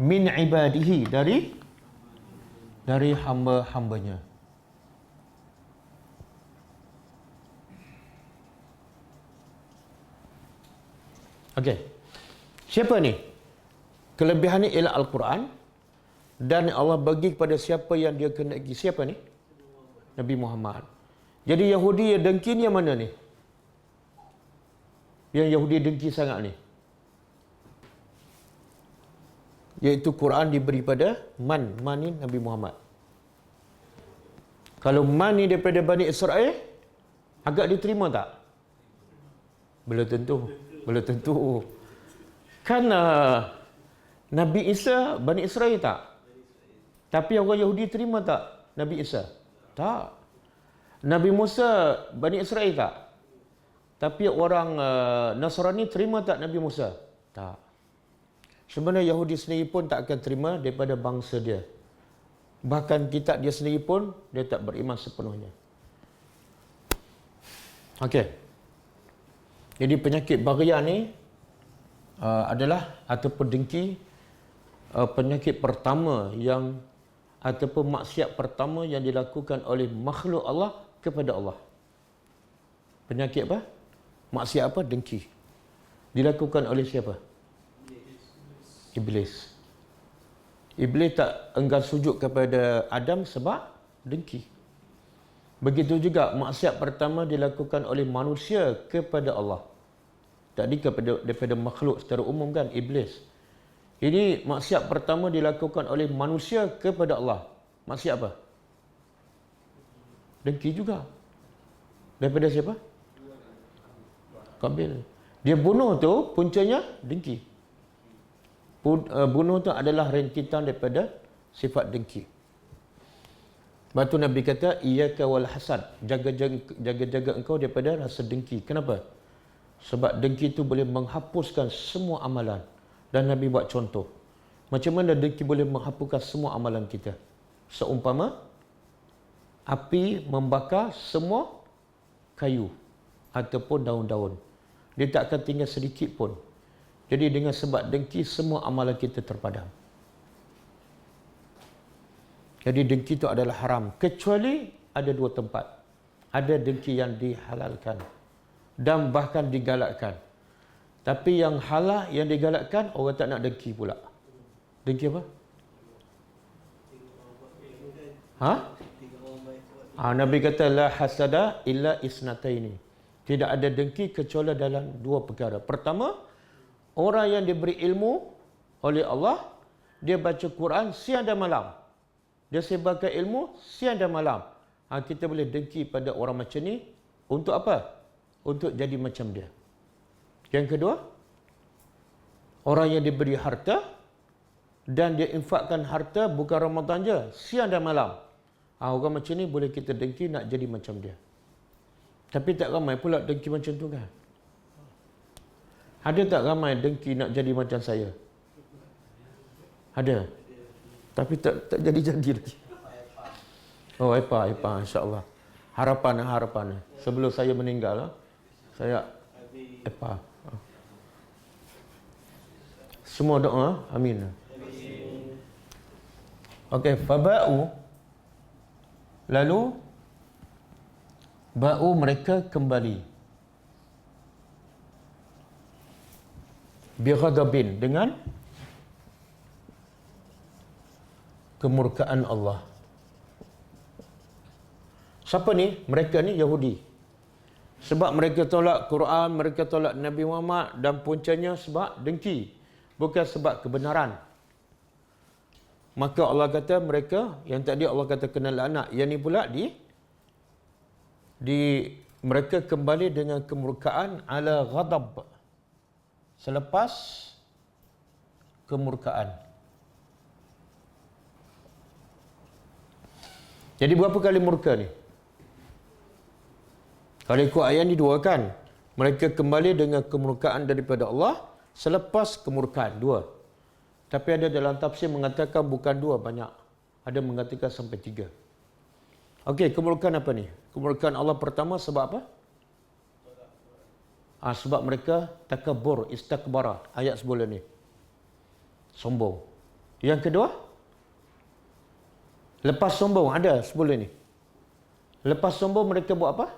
Min ibadihi, dari hamba-hambanya. Okey. Siapa ni? Kelebihan ni ialah Al-Quran, dan Allah bagi kepada siapa yang dia kehendaki. Siapa ni? Nabi Muhammad. Jadi Yahudi yang dengki ni yang mana ni? Yang Yahudi dengki sangat ni. Iaitu Quran diberi pada man. Man ni Nabi Muhammad. Kalau man ni daripada Bani Israel, agak diterima tak? Belum tentu. Belum tentu. Kan Nabi Isa Bani Israel tak? Tapi orang Yahudi terima tak Nabi Isa? Tak. Nabi Musa Bani Israel tak? Tapi orang Nasrani terima tak Nabi Musa? Tak. Sebenarnya Yahudi sendiri pun tak akan terima daripada bangsa dia. Bahkan kitab dia sendiri pun dia tak beriman sepenuhnya. Okey. Jadi penyakit baghyan ni adalah ataupun dengki, penyakit pertama yang ataupun maksiat pertama yang dilakukan oleh makhluk Allah kepada Allah. Penyakit apa? Maksiat apa? Dengki. Dilakukan oleh siapa? Iblis. Iblis tak enggan sujud kepada Adam sebab dengki. Begitu juga maksiat pertama dilakukan oleh manusia kepada Allah. Tadi daripada makhluk secara umum kan, Iblis. Ini maksiat pertama dilakukan oleh manusia kepada Allah. Maksiat apa? Dengki juga. Daripada siapa? Qabil. Dia bunuh tu puncanya dengki. Bunuh tu adalah rangkitan daripada sifat dengki. Lepas tu Nabi kata, iyyaka wal hasad, jaga-jaga engkau daripada rasa dengki. Kenapa? Sebab dengki itu boleh menghapuskan semua amalan. Dan Nabi buat contoh. Macam mana dengki boleh menghapuskan semua amalan kita? Seumpama api membakar semua kayu ataupun daun-daun. Dia tak akan tinggal sedikit pun. Jadi dengan sebab dengki, semua amalan kita terpadam. Jadi dengki itu adalah haram. Kecuali ada dua tempat. ada dengki yang dihalalkan dan bahkan digalakkan. Tapi yang halal yang digalakkan, orang tak nak dengki pula. Dengki apa? Nabi kata la hasada illa isnataini. Tidak ada dengki kecuali dalam dua perkara. Pertama, orang yang diberi ilmu oleh Allah, dia baca Quran siang dan malam. Dia sebarkan ilmu siang dan malam. Kita boleh dengki pada orang macam ni untuk apa? Untuk jadi macam dia. Yang kedua, orang yang diberi harta dan dia infakkan harta bukan Ramadan je, siang dan malam. Orang macam ni boleh kita dengki nak jadi macam dia. Tapi tak ramai pula dengki macam tu kan? Ada tak ramai dengki nak jadi macam saya? Ada. Tapi tak jadi-jadi lagi. Oh, Epa, insya-Allah. Harapan. Sebelum saya meninggal, saya Epa. Semua doa, amin. Okey, faba'u. Lalu ba'u mereka kembali. Bighadabin, dengan kemurkaan Allah. Siapa ni? Mereka ni Yahudi. Sebab mereka tolak Quran, mereka tolak Nabi Muhammad, dan puncanya sebab dengki, bukan sebab kebenaran. Maka Allah kata mereka, yang tadi Allah kata kena laknat, yang ni pula mereka kembali dengan kemurkaan ala ghadab. Selepas kemurkaan. Jadi berapa kali murka ni? Kalau ikut ayat ni dua kan? Mereka kembali dengan kemurkaan daripada Allah selepas kemurkaan. Dua. Tapi ada dalam tafsir mengatakan bukan dua, banyak. Ada mengatakan sampai tiga. Okey, kemurkaan apa ni? Kemurkaan Allah pertama sebab apa? Sebab mereka takabur, istakbara. Ayat sebelum ni. Sombong. Yang kedua? Lepas sombong, ada sebelum ni. Lepas sombong mereka buat apa?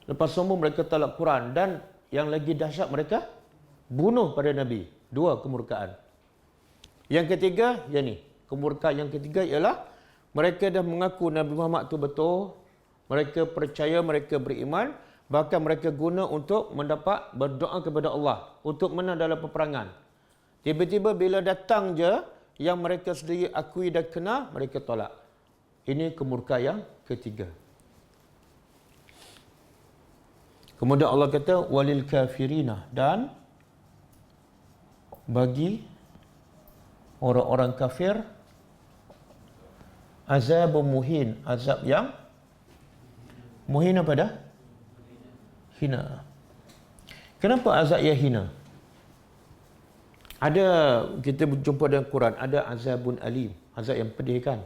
Lepas sombong mereka tolak Quran. Dan yang lagi dahsyat mereka bunuh pada Nabi. Dua kemurkaan. Yang ketiga, yang ni. Kemurkaan yang ketiga ialah mereka dah mengaku Nabi Muhammad tu betul. Mereka percaya, mereka beriman. Bahkan mereka guna untuk mendapat berdoa kepada Allah. Untuk menang dalam peperangan. Tiba-tiba bila datang je, yang mereka sendiri akui dan kenal, mereka tolak. Ini kemurkaan yang ketiga. Kemudian Allah kata, walil kafirina, dan bagi orang-orang kafir, azab muhin, azab yang muhin apa dah? Hina. Kenapa azab yang hina? Ada, kita berjumpa dalam Quran, ada azabun alim, azab yang pedih kan.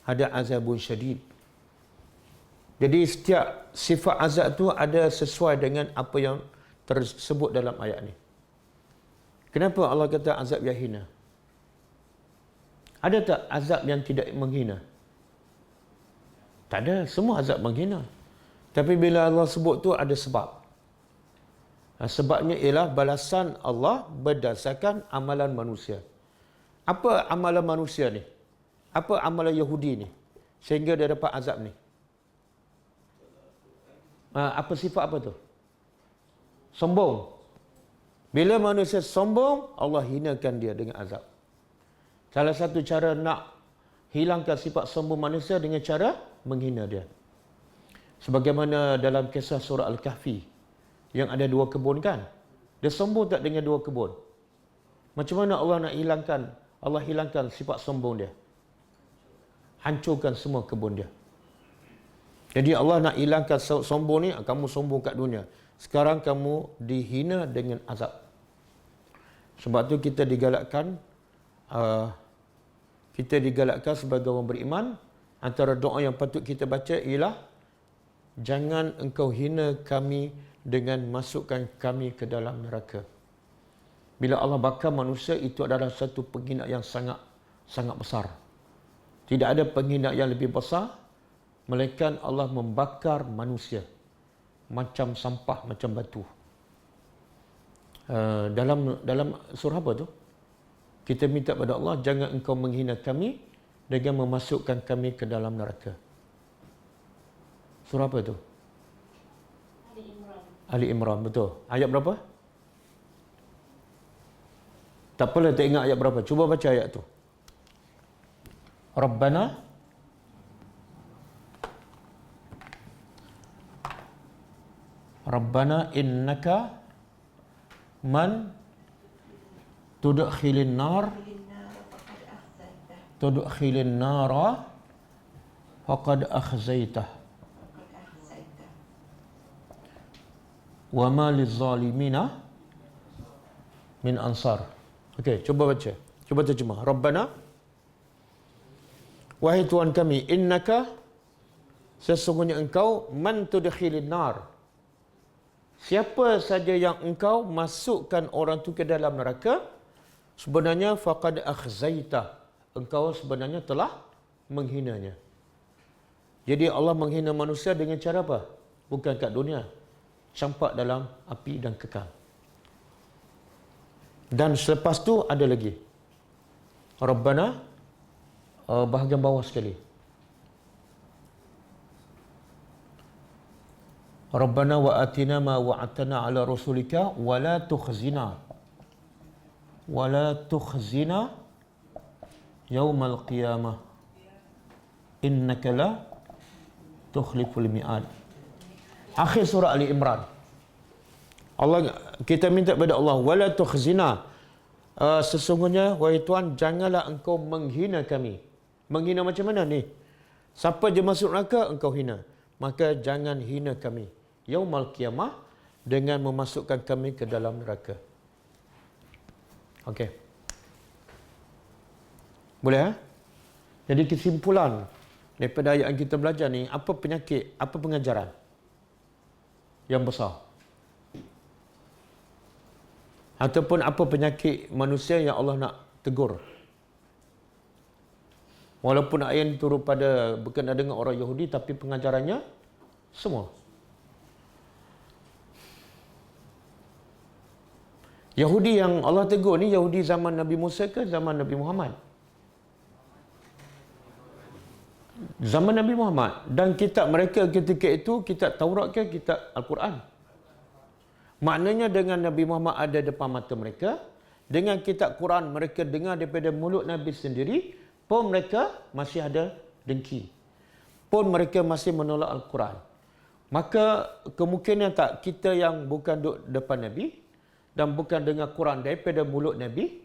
Ada azabun syadid. Jadi setiap sifat azab tu ada sesuai dengan apa yang tersebut dalam ayat ni. Kenapa Allah kata azab yang hina? Ada tak azab yang tidak menghina? Tak ada, semua azab menghina. Tapi bila Allah sebut tu ada sebab. Sebabnya ialah balasan Allah berdasarkan amalan manusia. Apa amalan manusia ni? Apa amalan Yahudi ni? Sehingga dia dapat azab ni. Apa sifat apa tu? Sombong. Bila manusia sombong, Allah hinakan dia dengan azab. Salah satu cara nak hilangkan sifat sombong manusia dengan cara menghina dia. Sebagaimana dalam kisah surah Al-Kahfi, yang ada dua kebun kan? Dia sombong tak dengan dua kebun? Macam mana Allah nak hilangkan? Allah hilangkan sifat sombong dia. Hancurkan semua kebun dia. Jadi Allah nak hilangkan sombong ni, kamu sombong kat dunia. Sekarang kamu dihina dengan azab. Sebab tu kita digalakkan sebagai orang beriman, antara doa yang patut kita baca ialah jangan engkau hina kami dengan masukkan kami ke dalam neraka. Bila Allah bakar manusia, itu adalah satu penghinaan yang sangat besar. Tidak ada penghinaan yang lebih besar melainkan Allah membakar manusia macam sampah, macam batu. Dalam surah apa tu? Kita minta pada Allah, jangan engkau menghina kami dengan memasukkan kami ke dalam neraka. Surah apa tu? Ali Imran, betul. Ayat berapa? Tak apalah, tak ingat ayat berapa. Cuba baca ayat tu. Rabbana innaka man tudkhilin nara faqad akhzaitah wa ma lizzalimina min ansar. Okey, cuba baca. Cuba terjemah. Rabbana, wahai Tuhan kami, innaka, sesungguhnya engkau, man tudkhilin nar, siapa saja yang engkau masukkan orang tu ke dalam neraka, sebenarnya faqad akhzaita, engkau sebenarnya telah menghinanya. Jadi Allah menghina manusia dengan cara apa? Bukan kat dunia, campak dalam api dan kekal. Dan selepas tu ada lagi. Rabbana, bahagian bawah sekali. Rabbana wa atina ma wa'atana ala rasulika wa la tukhzina yaumal qiyamah innaka la tukhliful mi'ad. Akhir surah Ali Imran. Allah, kita minta kepada Allah, wala tukhzina, sesungguhnya wahai Tuhan, janganlah engkau menghina kami. Menghina macam mana ni? Siapa je masuk neraka engkau hina, maka jangan hina kami yaumal qiyamah dengan memasukkan kami ke dalam neraka. Okey, boleh ha? Jadi kesimpulan daripada ayat yang kita belajar ni, apa penyakit, apa pengajaran yang besar, ataupun apa penyakit manusia yang Allah nak tegur? Walaupun ayat ini turun pada berkenaan dengan orang Yahudi, tapi pengajarannya semua. Yahudi yang Allah tegur ni, Yahudi zaman Nabi Musa ke zaman Nabi Muhammad? Zaman Nabi Muhammad. Dan kitab mereka ketika itu, kitab Taurat ke kitab Al-Quran? Maknanya dengan Nabi Muhammad ada depan mata mereka, dengan kitab Quran mereka dengar daripada mulut Nabi sendiri, pun mereka masih ada dengki, pun mereka masih menolak Al-Quran. Maka kemungkinan tak kita yang bukan duduk depan Nabi dan bukan dengar Quran daripada mulut Nabi,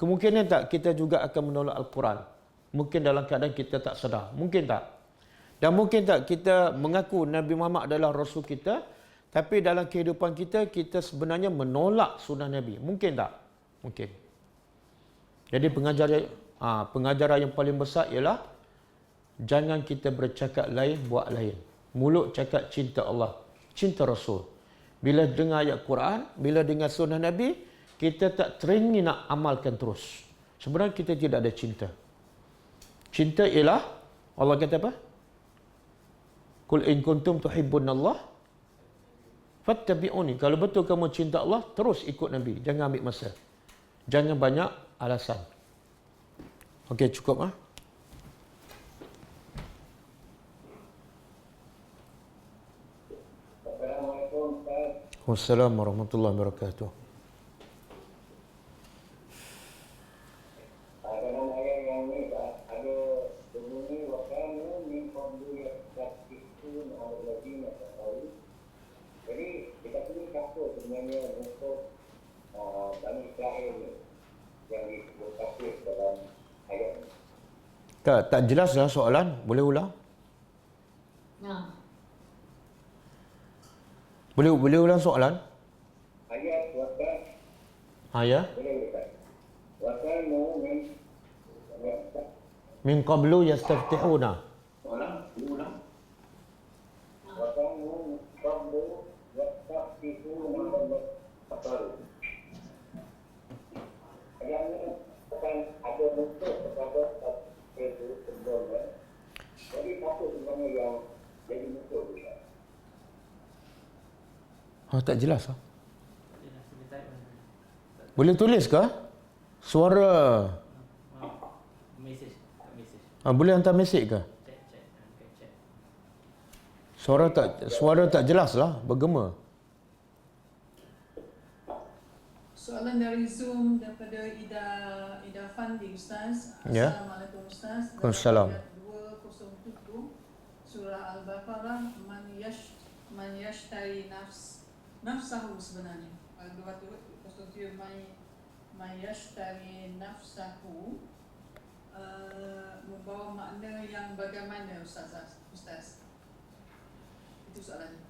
kemungkinan tak kita juga akan menolak Al-Quran? Mungkin dalam keadaan kita tak sedar, mungkin tak. Dan mungkin tak kita mengaku Nabi Muhammad adalah Rasul kita, tapi dalam kehidupan kita, kita sebenarnya menolak sunnah Nabi. Mungkin tak? Mungkin. Jadi pengajaran yang paling besar ialah jangan kita bercakap lain, buat lain. Mulut cakap cinta Allah, cinta Rasul. Bila dengar ayat Quran, bila dengar sunnah Nabi, kita tak teringin nak amalkan terus. Sebenarnya kita tidak ada cinta. Cinta ialah, Allah kata apa? Qul in kuntum tuhibbunallah fattabi'uni. Kalau betul kamu cinta Allah, terus ikut Nabi. Jangan ambil masa. Jangan banyak alasan. Okey, cukup ah. Wassalamualaikum warahmatullahi wabarakatuh. Dalam ayat yang ni ada bunyi wakanu min qablu yastaqifun al-ladina kafaru. Jadi kita ini siapa sebenarnya untuk Bani Israel ni yang disebut kafir dalam ayat ni? Tak jelas lah soalan. Boleh ulang? Boleh ulang soalan? Ayat wakan. Ya. Boleh bukan? Wakanu Min qablu yastaftihuna. ulang. Wakanu min qablu yastaqifun al-kafaru. Ayat ni akan ada muncul kepada itu sebelumnya. Jadi satu sebenarnya Oh, tak jelas ah. Boleh tulis ke? Suara. Mesej. Boleh hantar mesej ke? Cek. Suara tak jelas lah, bergema. Soalan dari Zoom daripada Ida Fandi Ustaz. Ya. Assalamualaikum Ustaz. Waalaikumsalam. Dalam ayat 207 surah Al-Baqarah man yashtari nafsahu sebenarnya. 207 man yashtari nafsahu membawa makna yang bagaimana Ustaz? Itu soalannya.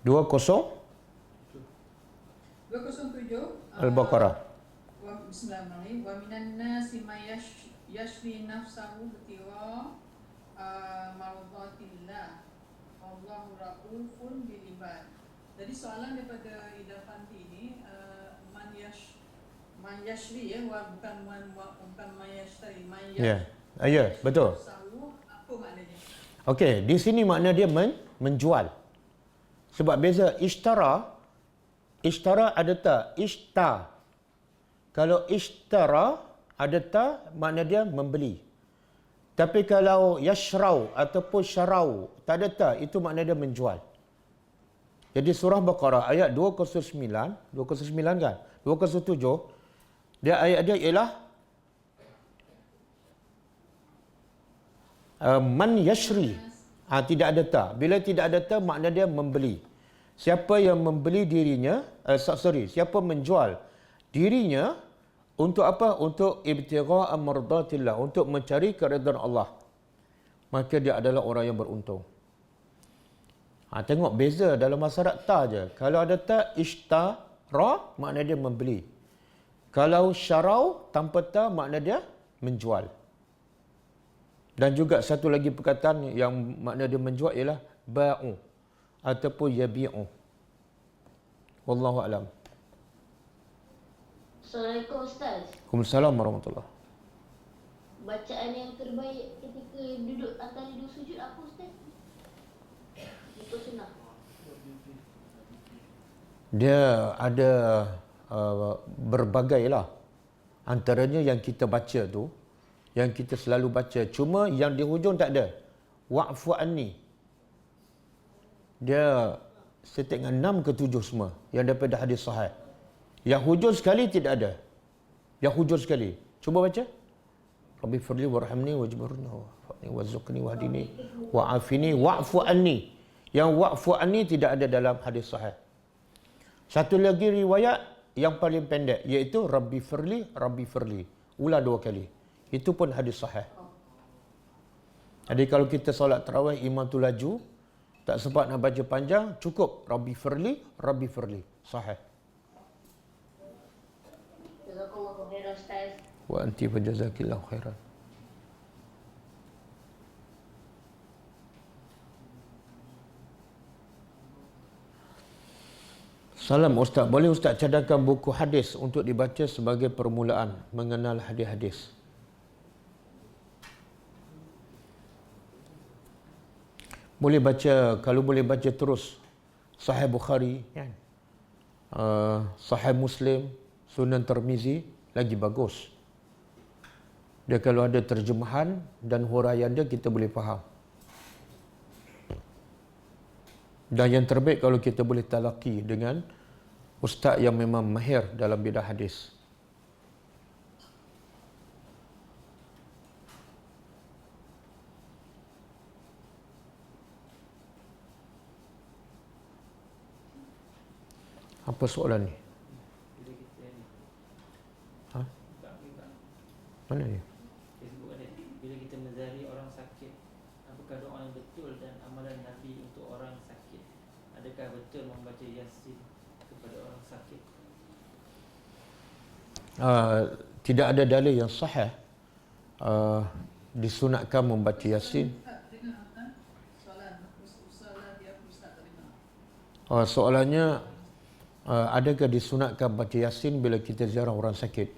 207 Al-Baqarah. Bismillahirrahmanirrahim. Wa minan nasi may yashri nafsahu ibtigha mardatillah. Wallahu raufun bil ibad. Jadi soalan daripada Ida Fanti ini man yashri ya, bukan man yashtari, Ya, betul. Apa maknanya? Okey, di sini makna dia menjual. Sebab beza Ishtara ada tak? Ishta. Kalau ishtara ada tak, makna dia membeli. Tapi kalau yashrau ataupun syarau, tak ada tak, itu makna dia menjual. Jadi surah Baqarah ayat 209 kan? 207, ayat dia ialah man yashri. Tidak ada tak. Bila tidak ada tak, makna dia membeli. Siapa yang membeli dirinya, siapa menjual dirinya untuk apa? Untuk ibtigha mardatillah, untuk mencari keridhaan Allah, maka dia adalah orang yang beruntung. Tengok beza dalam masyarakat ta je. Kalau ada ta, ishtara, makna dia membeli. Kalau syarau tanpa ta, makna dia menjual. Dan juga satu lagi perkataan yang makna dia menjual ialah ba'u ataupun yabi'u. Wallahu a'lam. Assalamualaikum Ustaz. Waalaikumsalam warahmatullahi. Bacaan yang terbaik ketika duduk antara dua sujud apa Ustaz? Untuk sunnah. Dia ada berbagai lah. Antaranya yang kita baca tu, yang kita selalu baca. Cuma yang di hujung tak ada. Wa'fu anni. Dia setengah 6 ke 7 semua yang daripada hadis sahih. Yang hujung sekali tidak ada. Yang hujung sekali. Cuba baca. Rabbi firli warhamni wajburni warzuqni wahdini wa'afini wa'fu anni. Yang wa'fu anni tidak ada dalam hadis sahih. Satu lagi riwayat yang paling pendek, iaitu Rabbi firli. Ulang 2 kali. Itu pun hadis sahih. Jadi kalau kita solat tarawih, imam tu laju, tak sempat nak baca panjang, cukup Rabbi firli. Sahih. Jazakallahu khairan Ustaz. Wa anti fajazakillahu khairan. Salam Ustaz, boleh Ustaz cadangkan buku hadis untuk dibaca sebagai permulaan mengenal hadis-hadis? Boleh baca, kalau boleh baca terus Sahih Bukhari kan? Sahih Muslim, Sunan Tirmizi, lagi bagus. Dia kalau ada terjemahan dan huraian dia, kita boleh faham. Dan yang terbaik kalau kita boleh talaqi dengan ustaz yang memang mahir dalam bidang hadis. Apa soalan ni? Ha? Mana ni? Facebook ada. Bila kita menzari orang sakit, apakah doa yang betul dan amalan Nabi untuk orang sakit? Adakah betul membaca Yasin kepada orang sakit? Tidak ada dalil yang sahih disunatkan membaca Yasin. Soalannya, adakah disunatkan baca Yasin bila kita ziarah orang sakit?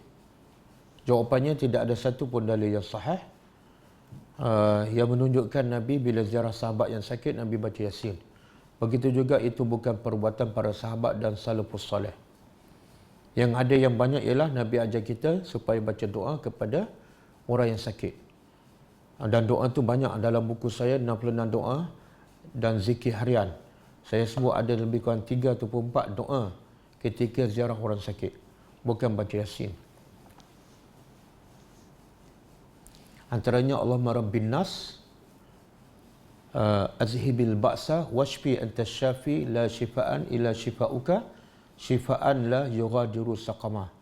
Jawapannya, tidak ada satu pun dalil yang sahih yang menunjukkan Nabi bila ziarah sahabat yang sakit, Nabi baca Yasin. Begitu juga itu bukan perbuatan para sahabat dan salafus salih. Yang ada yang banyak ialah Nabi ajar kita supaya baca doa kepada orang yang sakit. Dan doa tu banyak dalam buku saya, 66 doa dan zikir harian. Saya sebut ada lebih kurang 3 ataupun 4 doa ketika ziarah orang sakit. Bukan baca Yasin. Antaranya Allahumma rabbin nas azhibil ba'sa washfi anta syafi la shifaan illa shifauka shifaan la yughadiru saqama.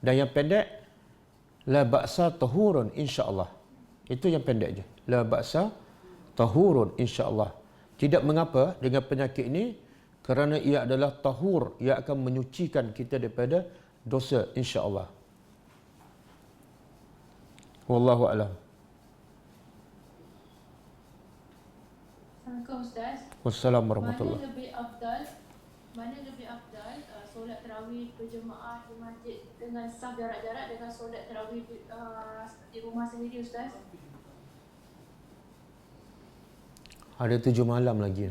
Dan yang pendek, la ba'sa tahurun insyaallah. Itu yang pendek je. La ba'sa tahurun insyaallah. Tidak mengapa dengan penyakit ini, kerana ia adalah tahur, ia akan menyucikan kita daripada dosa insya-Allah. Wallahu a'lam. Assalamualaikum Ustaz. Wassalamu warahmatullahi. Mana lebih afdal solat tarawih berjemaah di masjid dengan saf jarak-jarak dengan solat tarawih di rumah sendiri Ustaz? Ada 7 malam lagi.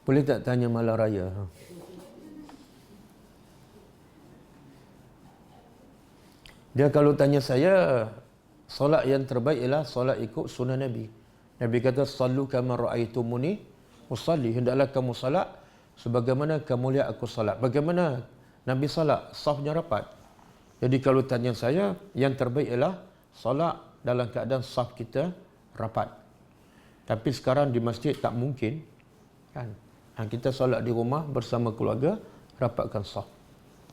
Boleh tak tanya malam raya? Dia kalau tanya saya, solat yang terbaik ialah solat ikut sunnah Nabi. Nabi kata, sallu kama ra'aitumuni usalli. Hendaklah kamu salat sebagaimana kamu lihat aku salat. Bagaimana Nabi salat? Safnya rapat. Jadi kalau tanya saya, yang terbaik ialah salat dalam keadaan saf kita rapat. Tapi sekarang di masjid tak mungkin, kan? Kita solat di rumah bersama keluarga, rapatkan saf.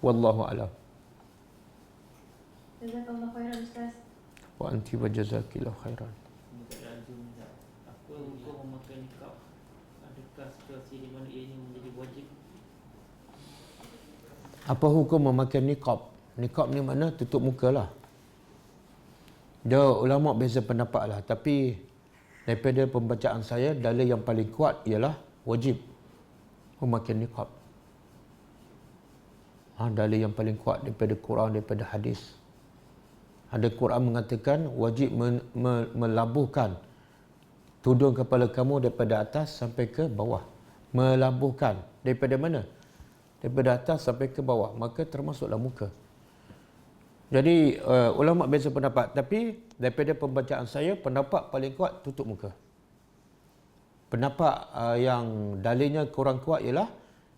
Wallahu a'lam. Jazakallah khairan Ustaz. Wa anti wa jazakillahu khairan. Apa hukum memakai nikab? Adakah situasi di mana ianya menjadi wajib? Apa hukum memakai niqab? Niqab ni mana? Tutup muka lah. Dia ulama beza pendapat lah. Tapi daripada pembacaan saya, dalil yang paling kuat ialah wajib memakai niqab. Dalil yang paling kuat daripada Quran, daripada hadis. Ada Quran mengatakan wajib melabuhkan tudung kepala kamu daripada atas sampai ke bawah. Melabuhkan. Daripada mana? Daripada atas sampai ke bawah. Maka termasuklah muka. Jadi ulama beza pendapat. Tapi daripada pembacaan saya, pendapat paling kuat tutup muka. Pendapat yang dalilnya kurang kuat ialah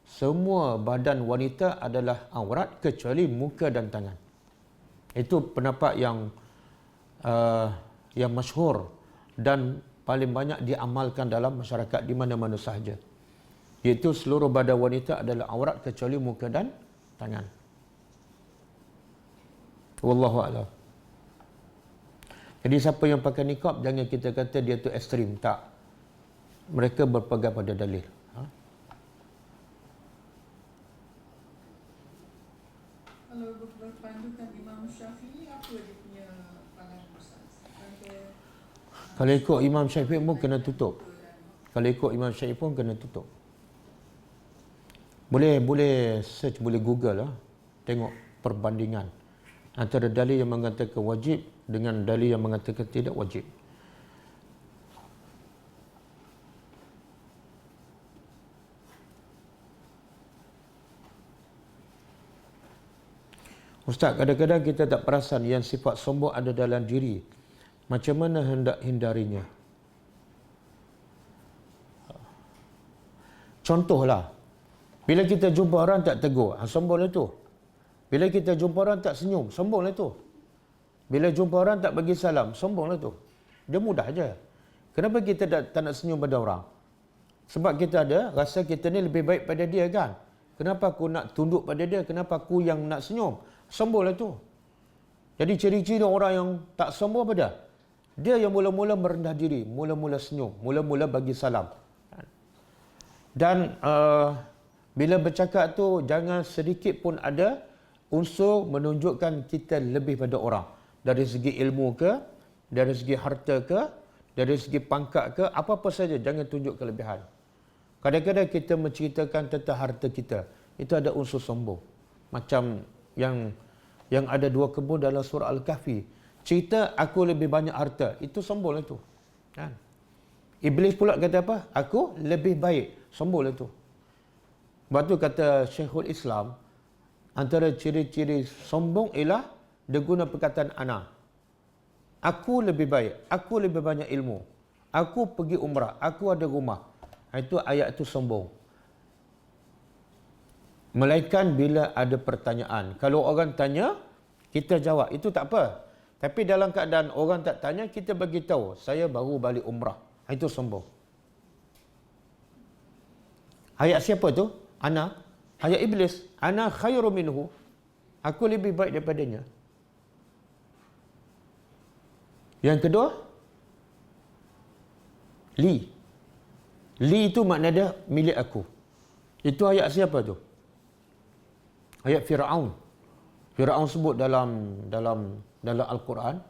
semua badan wanita adalah aurat kecuali muka dan tangan. Itu pendapat yang masyhur dan paling banyak diamalkan dalam masyarakat di mana-mana sahaja. Iaitu seluruh badan wanita adalah aurat kecuali muka dan tangan. Wallahu a'lam. Jadi siapa yang pakai niqab, jangan kita kata dia tu ekstrim. Tak. Mereka berpegang pada dalil. Kalau berpandukan Imam Syafi'i, apa dia punya pandangan Ustaz? Kalau ikut Imam Syafi'i pun kena tutup. Kalau ikut Imam Syafi'i pun kena tutup. Boleh search, boleh Google lah. Tengok perbandingan antara dalil yang mengatakan wajib dengan dalil yang mengatakan tidak wajib. Ustaz, kadang-kadang kita tak perasan yang sifat sombong ada dalam diri. Macam mana hendak hindarinya? Contohlah, bila kita jumpa orang tak tegur, sombonglah tu. Bila kita jumpa orang tak senyum, sombonglah tu. Bila jumpa orang tak bagi salam, sombonglah tu. Dia mudah je. Kenapa kita tak nak senyum pada orang? Sebab kita ada rasa kita ni lebih baik pada dia, kan? Kenapa aku nak tunduk pada dia? Kenapa aku yang nak senyum? Sombonglah tu. Jadi ciri-ciri orang yang tak sombong apa dia? Dia yang mula-mula merendah diri, mula-mula senyum, mula-mula bagi salam. Dan bila bercakap tu jangan sedikit pun ada unsur menunjukkan kita lebih pada orang. Dari segi ilmu ke, dari segi harta ke, dari segi pangkat ke, apa-apa saja jangan tunjuk kelebihan. Kadang-kadang kita menceritakan tentang harta kita, itu ada unsur sombong. Macam yang ada 2 kebun dalam surah Al-Kahfi. Cerita aku lebih banyak harta, itu sombong itu. Kan? Iblis pula kata apa? Aku lebih baik. Sombonglah tu. Sebab tu kata Syekhul Islam, antara ciri-ciri sombong ialah dia guna perkataan ana. Aku lebih baik, aku lebih banyak ilmu, aku pergi umrah, aku ada rumah. Itu ayat itu sombong. Melainkan bila ada pertanyaan. Kalau orang tanya, kita jawab. Itu tak apa. Tapi dalam keadaan orang tak tanya, kita bagi tahu, saya baru balik umrah. Itu sombong. Ayat siapa tu? Ana. Ayat iblis. Ana khairu minhu. Aku lebih baik daripadanya. Yang kedua, li. Li itu makna dia milik aku. Itu ayat siapa tu? Ayat Fir'aun. Fir'aun sebut dalam Al-Quran,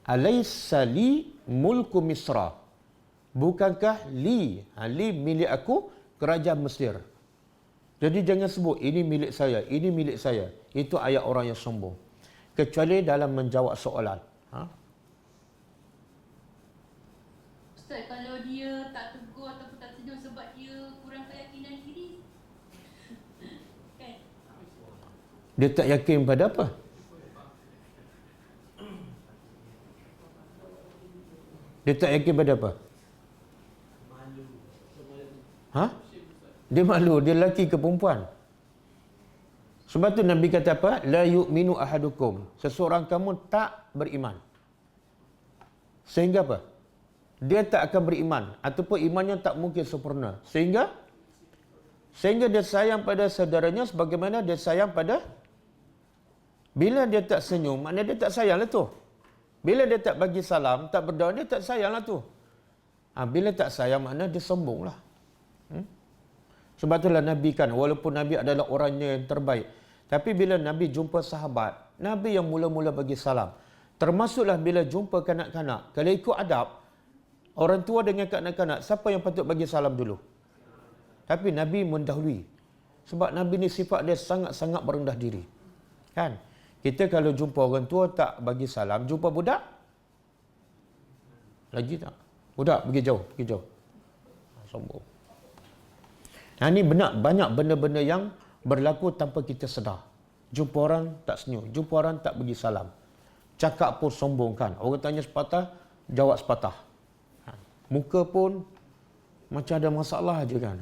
alaysa li mulku Misra. Bukankah li, li milik aku, kerajaan Mesir. Jadi jangan sebut ini milik saya, ini milik saya. Itu ayat orang yang sombong. Kecuali dalam menjawab soalan. Ustaz, kalau dia tak tegur ataupun tak senyum sebab dia kurang keyakinan diri, kan? Dia tak yakin pada apa? Dia tak yakin pada apa? Dia malu. Dia lelaki ke perempuan? Sebab tu Nabi kata apa? La yu'minu ahadukum. Seseorang kamu tak beriman. Sehingga apa? Dia tak akan beriman. Ataupun imannya tak mungkin sempurna. Sehingga dia sayang pada saudaranya sebagaimana dia sayang pada... Bila dia tak senyum, maknanya dia tak sayang lah tu. Bila dia tak bagi salam, tak berdoa, dia tak sayang lah tu. Bila tak sayang, maknanya dia sombong lah. Sebab itulah Nabi kan, walaupun Nabi adalah orangnya yang terbaik, tapi bila Nabi jumpa sahabat, Nabi yang mula-mula bagi salam. Termasuklah bila jumpa kanak-kanak, kalau ikut adab, orang tua dengan kanak-kanak, siapa yang patut bagi salam dulu? Tapi Nabi mendahului. Sebab Nabi ni sifat dia sangat-sangat berendah diri. Kan? Kita kalau jumpa orang tua tak bagi salam, jumpa budak? Lagi tak? Budak pergi jauh. Sombong. Ini banyak benda-benda yang berlaku tanpa kita sedar. Jumpa orang tak senyum, jumpa orang tak bagi salam. Cakap pun sombong kan. Orang tanya sepatah, jawab sepatah. Muka pun macam ada masalah aja kan.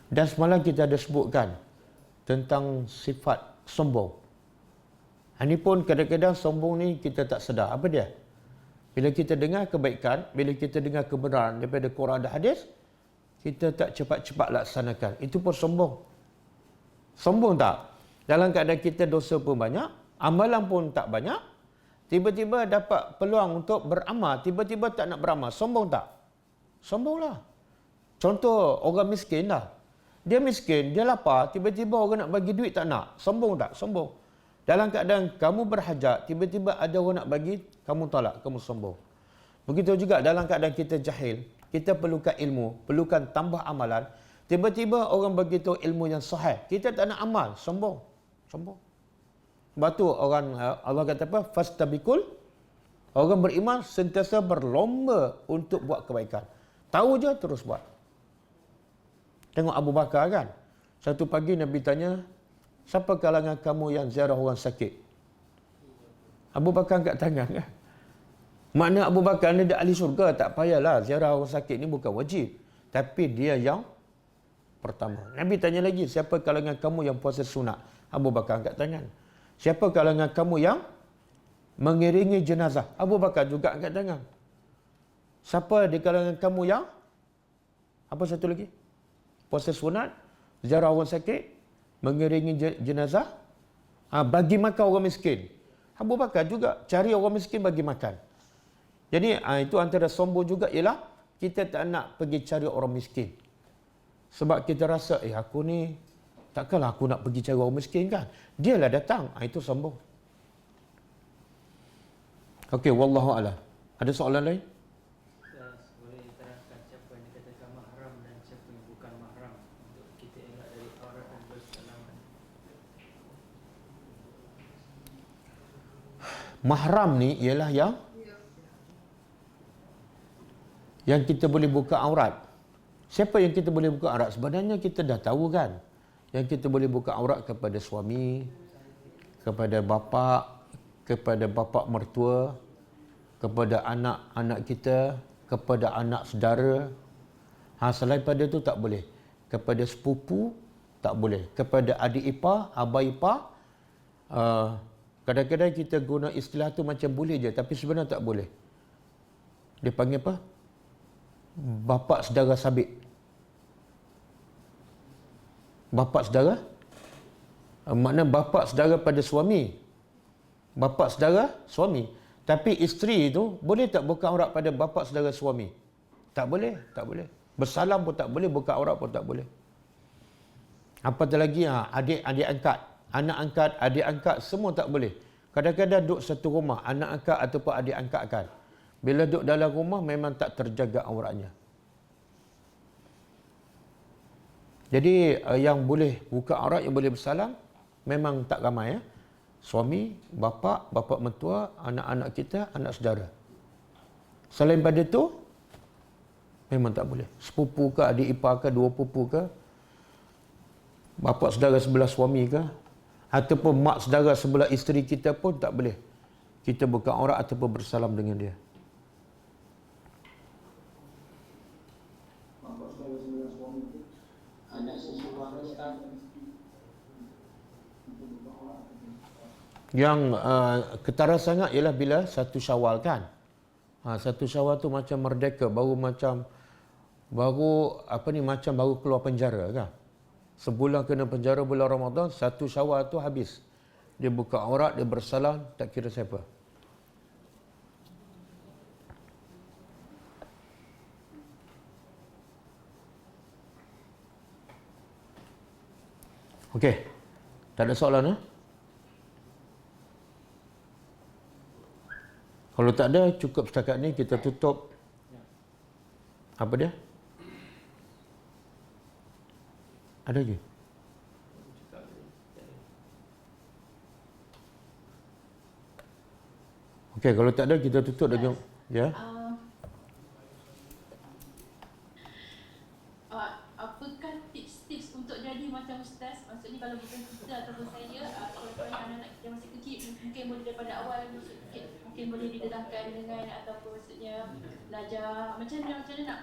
Dan semalam kita ada sebutkan tentang sifat sombong. Ini pun kadang-kadang sombong ni kita tak sedar. Apa dia? Bila kita dengar kebaikan, bila kita dengar kebenaran daripada Quran dan hadis, kita tak cepat-cepat laksanakan. Itu pun sombong. Sombong tak? Dalam keadaan kita dosa pun banyak, amalan pun tak banyak, tiba-tiba dapat peluang untuk beramal, tiba-tiba tak nak beramal. Sombong tak? Sombonglah. Contoh orang miskin dah. Dia miskin, dia lapar, tiba-tiba orang nak bagi duit tak nak. Sombong tak? Sombong. Dalam keadaan kamu berhajat, tiba-tiba ada orang nak bagi, kamu tolak, kamu sombong. Begitu juga dalam keadaan kita jahil, kita perlukan ilmu, perlukan tambah amalan, tiba-tiba orang bagi tahu ilmu yang sahih, kita tak nak amal, sombong. Sombong. Sebab tu orang Allah kata apa? Fastabikul. Orang beriman sentiasa berlomba untuk buat kebaikan. Tahu je terus buat. Tengok Abu Bakar kan. Satu pagi Nabi tanya, siapa kalangan kamu yang ziarah orang sakit? Abu Bakar angkat tangan kan. Makna Abu Bakar ni dia ahli syurga, tak payahlah ziarah orang sakit ni bukan wajib. Tapi dia yang pertama. Nabi tanya lagi, siapa kalangan kamu yang puasa sunat? Abu Bakar angkat tangan. Siapa kalangan kamu yang mengiringi jenazah? Abu Bakar juga angkat tangan. Siapa di kalangan kamu yang apa satu lagi? Puasa sunat, ziarah orang sakit, mengiringi jenazah, bagi makan orang miskin. Abu Bakar juga cari orang miskin bagi makan. Jadi itu antara sombong juga ialah kita tak nak pergi cari orang miskin. Sebab kita rasa, aku ni takkanlah aku nak pergi cari orang miskin kan. Dialah datang. Itu sombong. Okey, wallahu a'lam. Ada soalan lain? Boleh terangkan siapa yang dikatakan mahram dan siapa yang bukan mahram untuk Mahram ni ialah yang kita boleh buka aurat. Siapa yang kita boleh buka aurat? Sebenarnya kita dah tahu kan. Yang kita boleh buka aurat kepada suami, kepada bapa mertua, kepada anak-anak kita, kepada anak saudara. Selain pada tu tak boleh. Kepada sepupu tak boleh. Kepada adik ipar, abang ipar, kadang-kadang kita guna istilah tu macam boleh je, tapi sebenarnya tak boleh. Dia panggil apa? Bapa saudara sabit. Bapa saudara? Makna bapa saudara pada suami. Bapa saudara suami. Tapi isteri itu boleh tak buka aurat pada bapa saudara suami? Tak boleh, tak boleh. Bersalam pun tak boleh, buka aurat pun tak boleh. Apatah lagi adik angkat, anak angkat, adik angkat, semua tak boleh. Kadang-kadang duduk satu rumah, anak angkat ataupun adik angkat kan. Bila duduk dalam rumah memang tak terjaga auratnya. Jadi yang boleh buka aurat, yang boleh bersalam memang tak ramai ya. Suami, bapa mentua, anak-anak kita, anak saudara. Selain pada tu memang tak boleh. Sepupu ke, adik ipar ke, dua pupu ke, bapa saudara sebelah suami ke, ataupun mak saudara sebelah isteri kita pun tak boleh kita buka aurat ataupun bersalam dengan dia. Yang ketara sangat ialah bila satu Syawal kan. Satu Syawal tu macam merdeka, macam baru keluar penjara kan. Sebulan kena penjara bulan Ramadan, satu Syawal tu habis. Dia buka aurat, dia bersalam, tak kira siapa. Okey. Tak ada soalan Kalau tak ada, cukup setakat ni kita tutup. Apa dia? Ada lagi? Okey, kalau tak ada kita tutup dengan ya. Apakah tips-tips untuk jadi macam ustaz? Maksudnya kalau bukan kita ataupun saya, kalau anak-anak kita masih kecil, mungkin boleh daripada awal mungkin boleh didedahkan dengan ataupun maksudnya belajar macam mana nak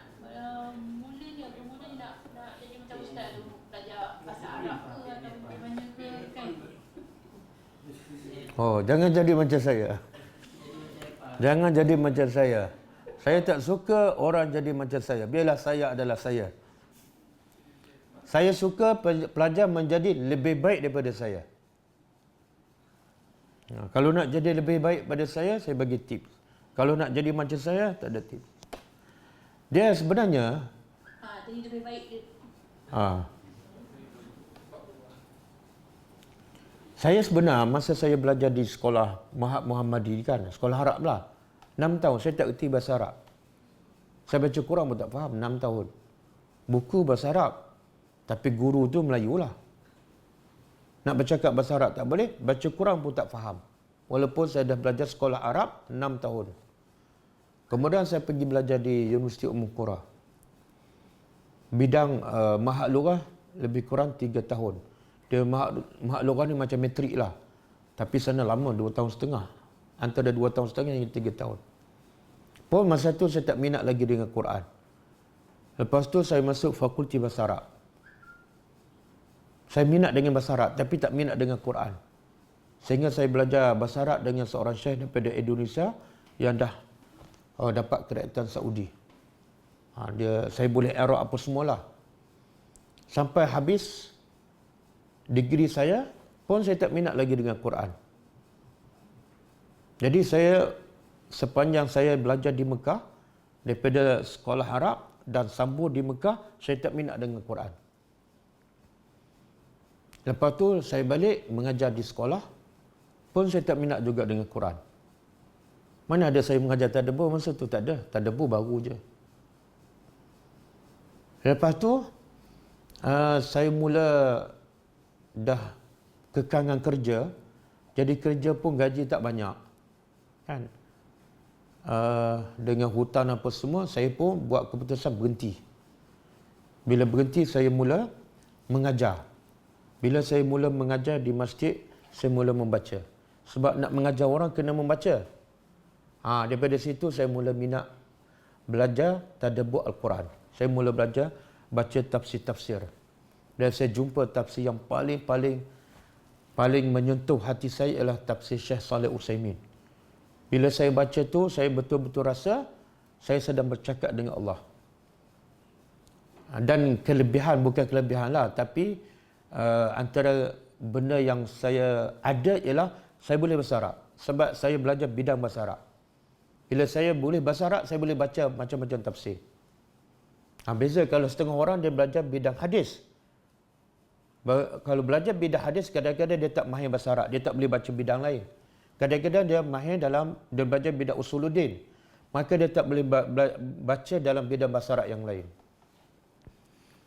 bermula ni nak jadi macam ustaz tu, belajar bahasa Arab ke atau bagaimana ke kan? Jangan jadi macam saya. Jangan jadi macam saya. Saya tak suka orang jadi macam saya. Biarlah saya adalah saya. Saya suka pelajar menjadi lebih baik daripada saya. Kalau nak jadi lebih baik pada saya bagi tips. Kalau nak jadi macam saya, tak ada tips. Dia sebenarnya jadi lebih baik dia. Saya sebenarnya masa saya belajar di sekolah Muhammadi kan, sekolah Arab lah. 6 tahun saya tak erti bahasa Arab. Saya baca Quran pun tak faham 6 tahun. Buku bahasa Arab. Tapi guru tu Melayu lah. Nak bercakap bahasa Arab tak boleh, baca Quran pun tak faham. Walaupun saya dah belajar sekolah Arab 6 tahun. Kemudian saya pergi belajar di Universiti Ummul Qura. Bidang Mahad Lughah lebih kurang 3 tahun. Dia Mahad Lughah ni macam metrik lah. Tapi sana lama 2 tahun setengah. Antara 2 tahun setengah hingga 3 tahun. Pun masa tu saya tak minat lagi dengan Quran. Lepas tu saya masuk Fakulti Bahasa Arab. Saya minat dengan bahasa Arab tapi tak minat dengan Quran. Sehingga saya belajar bahasa Arab dengan seorang syekh daripada Indonesia yang dah dapat kerajaan Saudi. Saya boleh Arab apa semualah. Sampai habis degree saya pun saya tak minat lagi dengan Quran. Jadi saya sepanjang saya belajar di Mekah daripada sekolah Arab dan sambung di Mekah, saya tak minat dengan Quran. Lepas tu saya balik mengajar di sekolah, pun saya tak minat juga dengan Quran. Mana ada saya mengajar tadabbur masa tu, tak ada. Tadabbur baru je. Lepas tu saya mula dah kekangan kerja, jadi kerja pun gaji tak banyak. Kan? Dengan hutan apa semua, saya pun buat keputusan berhenti. Bila berhenti, saya mula mengajar. Bila saya mula mengajar di masjid, saya mula membaca. Sebab nak mengajar orang kena membaca. Daripada situ saya mula minat belajar tadabbur Al-Quran. Saya mula belajar baca tafsir-tafsir. Dan saya jumpa tafsir yang paling menyentuh hati saya ialah tafsir Syekh Saleh Utsaimin. Bila saya baca tu, saya betul-betul rasa saya sedang bercakap dengan Allah. Dan kelebihan, bukan kelebihan lah, tapi antara benda yang saya ada ialah saya boleh bahasa Arab. Sebab saya belajar bidang bahasa Arab. Bila saya boleh bahasa Arab, saya boleh baca macam-macam tafsir. Beza kalau setengah orang dia belajar bidang hadis. Kalau belajar bidang hadis, kadang-kadang dia tak mahir bahasa Arab, dia tak boleh baca bidang lain. Kadang-kadang dia mahir dia belajar bidang usuluddin, maka dia tak boleh baca dalam bidang bahasa Arab yang lain.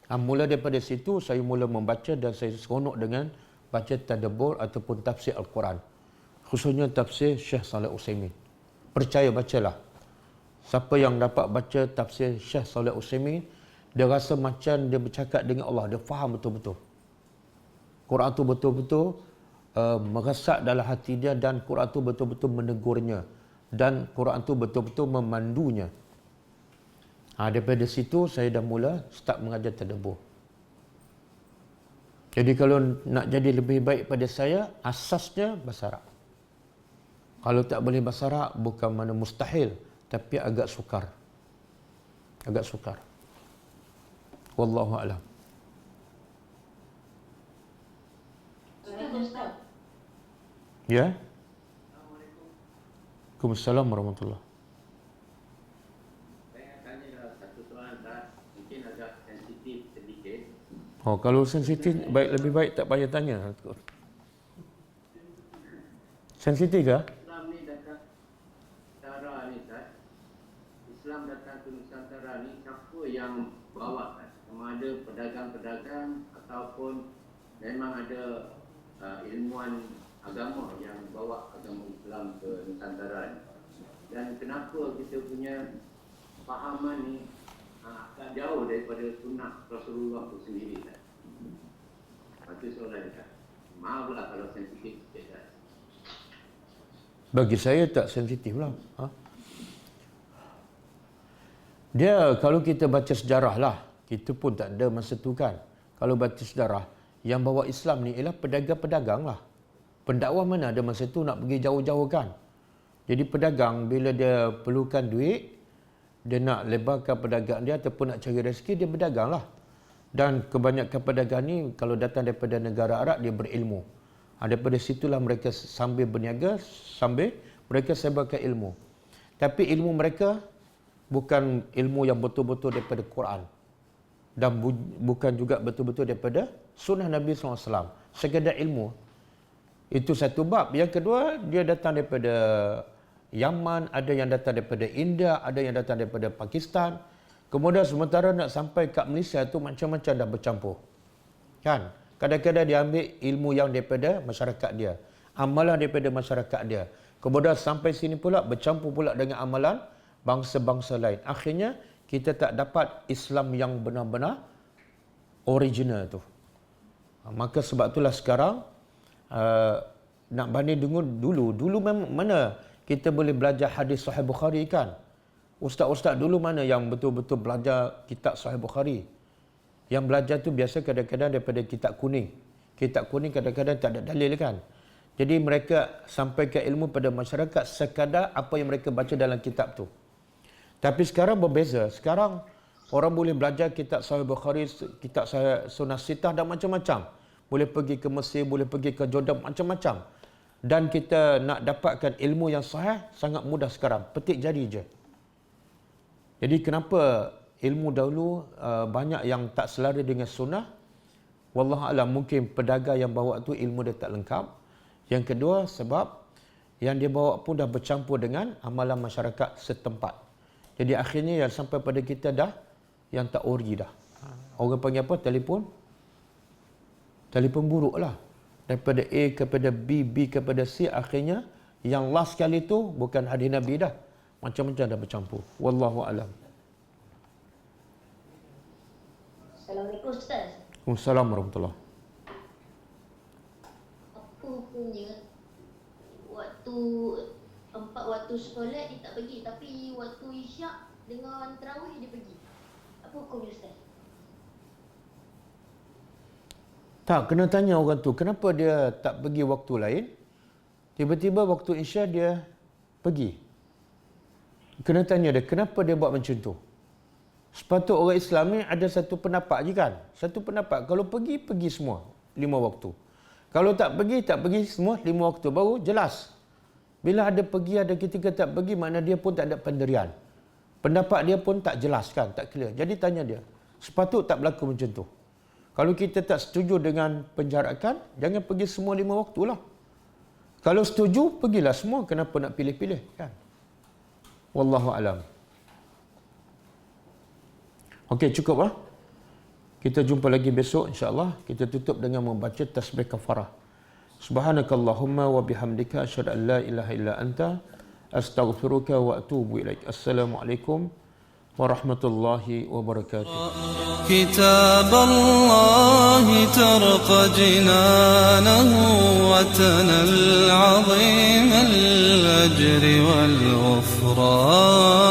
Mula daripada situ, saya mula membaca dan saya seronok dengan baca tadabbur ataupun tafsir Al-Quran. Khususnya tafsir Syekh Saleh Utsaimin. Percaya, bacalah. Siapa yang dapat baca tafsir Syekh Saleh Utsaimin, dia rasa macam dia bercakap dengan Allah. Dia faham betul-betul. Quran tu betul-betul meresap dalam hati dia, dan Quran tu betul-betul menegurnya. Dan Quran tu betul-betul memandunya. Daripada situ saya dah mula start mengajar tadabbur. Jadi kalau nak jadi lebih baik pada saya, asasnya bahasa Arab. Kalau tak boleh bahasa Arab, bukan mana mustahil, tapi agak sukar. Agak sukar. Wallahu a'lam. Ya? Waalaikumsalam warahmatullahi. Kalau sensitif, lebih baik tak payah tanya. Sensitif ke? Islam ni datang Nusantara ni, Ustaz. Islam datang ke Nusantara ni, siapa yang bawa, Ustaz? Sama ada pedagang-pedagang ataupun memang ada ilmuwan agama yang bawa agama Islam ke Nusantara ni. Dan kenapa kita punya fahaman ni agak jauh daripada sunnah Rasulullah itu sendiri, Ustaz? Itu soalan dia. Maaflah kalau sensitif sikit. Bagi saya tak sensitif lah. Dia kalau kita baca sejarah lah, kita pun tak ada masa tu kan. Kalau baca sejarah, yang bawa Islam ni ialah pedagang-pedagang lah. Pendakwah mana ada masa tu nak pergi jauh-jauh kan. Jadi pedagang bila dia perlukan duit, dia nak lebarkan perdagangan dia ataupun nak cari rezeki, dia berdagang lah. Dan kebanyakan pedagang ni kalau datang daripada negara Arab, dia berilmu. Daripada situlah mereka sambil berniaga, sambil mereka sebarkan ilmu. Tapi ilmu mereka bukan ilmu yang betul-betul daripada Quran. Dan bukan juga betul-betul daripada sunnah Nabi SAW. Sekadar ilmu. Itu satu bab. Yang kedua, dia datang daripada Yaman, ada yang datang daripada India, ada yang datang daripada Pakistan. Kemudian sementara nak sampai kat Malaysia tu macam-macam dah bercampur. Kan? Kadang-kadang dia ambil ilmu yang daripada masyarakat dia. Amalan daripada masyarakat dia. Kemudian sampai sini pula bercampur pula dengan amalan bangsa-bangsa lain. Akhirnya kita tak dapat Islam yang benar-benar original tu. Maka sebab itulah sekarang nak banding dengan dulu. Dulu memang mana kita boleh belajar hadis Sahih Bukhari kan? Ustaz-ustaz dulu mana yang betul-betul belajar kitab Sahih Bukhari? Yang belajar tu biasa kadang-kadang daripada kitab kuning. Kitab kuning kadang-kadang tak ada dalil kan? Jadi mereka sampaikan ilmu pada masyarakat sekadar apa yang mereka baca dalam kitab tu. Tapi sekarang berbeza. Sekarang orang boleh belajar kitab Sahih Bukhari, kitab Sunnah Sittah dan macam-macam. Boleh pergi ke Mesir, boleh pergi ke Jordan, macam-macam. Dan kita nak dapatkan ilmu yang sahih sangat mudah sekarang. Petik jari je. Jadi kenapa ilmu dahulu banyak yang tak selari dengan sunnah? Wallahualam, mungkin pedagang yang bawa tu ilmu dia tak lengkap. Yang kedua, sebab yang dia bawa pun dah bercampur dengan amalan masyarakat setempat. Jadi akhirnya yang sampai pada kita dah yang tak ori dah. Orang panggil apa? Telefon buruk lah. Daripada A kepada B, B kepada C, akhirnya Yang last kali tu bukan hadis Nabi dah. Macam-macam dah bercampur. Wallahu alam. Assalamualaikum Ustaz. Waalaikumsalam warahmatullahi. Apa punya waktu 4 waktu solat dia tak pergi, tapi waktu isyak dengan tarawih dia pergi. Apa hukum Ustaz? Tak, kena tanya orang tu, kenapa dia tak pergi waktu lain? Tiba-tiba waktu isyak dia pergi. Kena tanya dia, kenapa dia buat macam tu? Sepatut orang Islam ni ada satu pendapat je kan? Satu pendapat, kalau pergi, pergi semua 5 waktu. Kalau tak pergi semua 5 waktu. Baru jelas. Bila ada pergi, ada ketika tak pergi, makna dia pun tak ada pendirian. Pendapat dia pun tak jelas kan, tak clear. Jadi tanya dia, sepatut tak berlaku macam tu. Kalau kita tak setuju dengan penjarakan, jangan pergi semua 5 waktu lah. Kalau setuju, pergilah semua. Kenapa nak pilih-pilih kan? Wallahu alam. Okey, cukup lah. Kita jumpa lagi besok insya-Allah. Kita tutup dengan membaca tasbih kafarah. Subhanakallahumma wa bihamdika asyhadu an la ilaha illa anta astaghfiruka wa atubu ilaik. Assalamualaikum warahmatullahi wabarakatuh. كتاب الله ترقى جنانه وتنى العظيم الأجر والغفران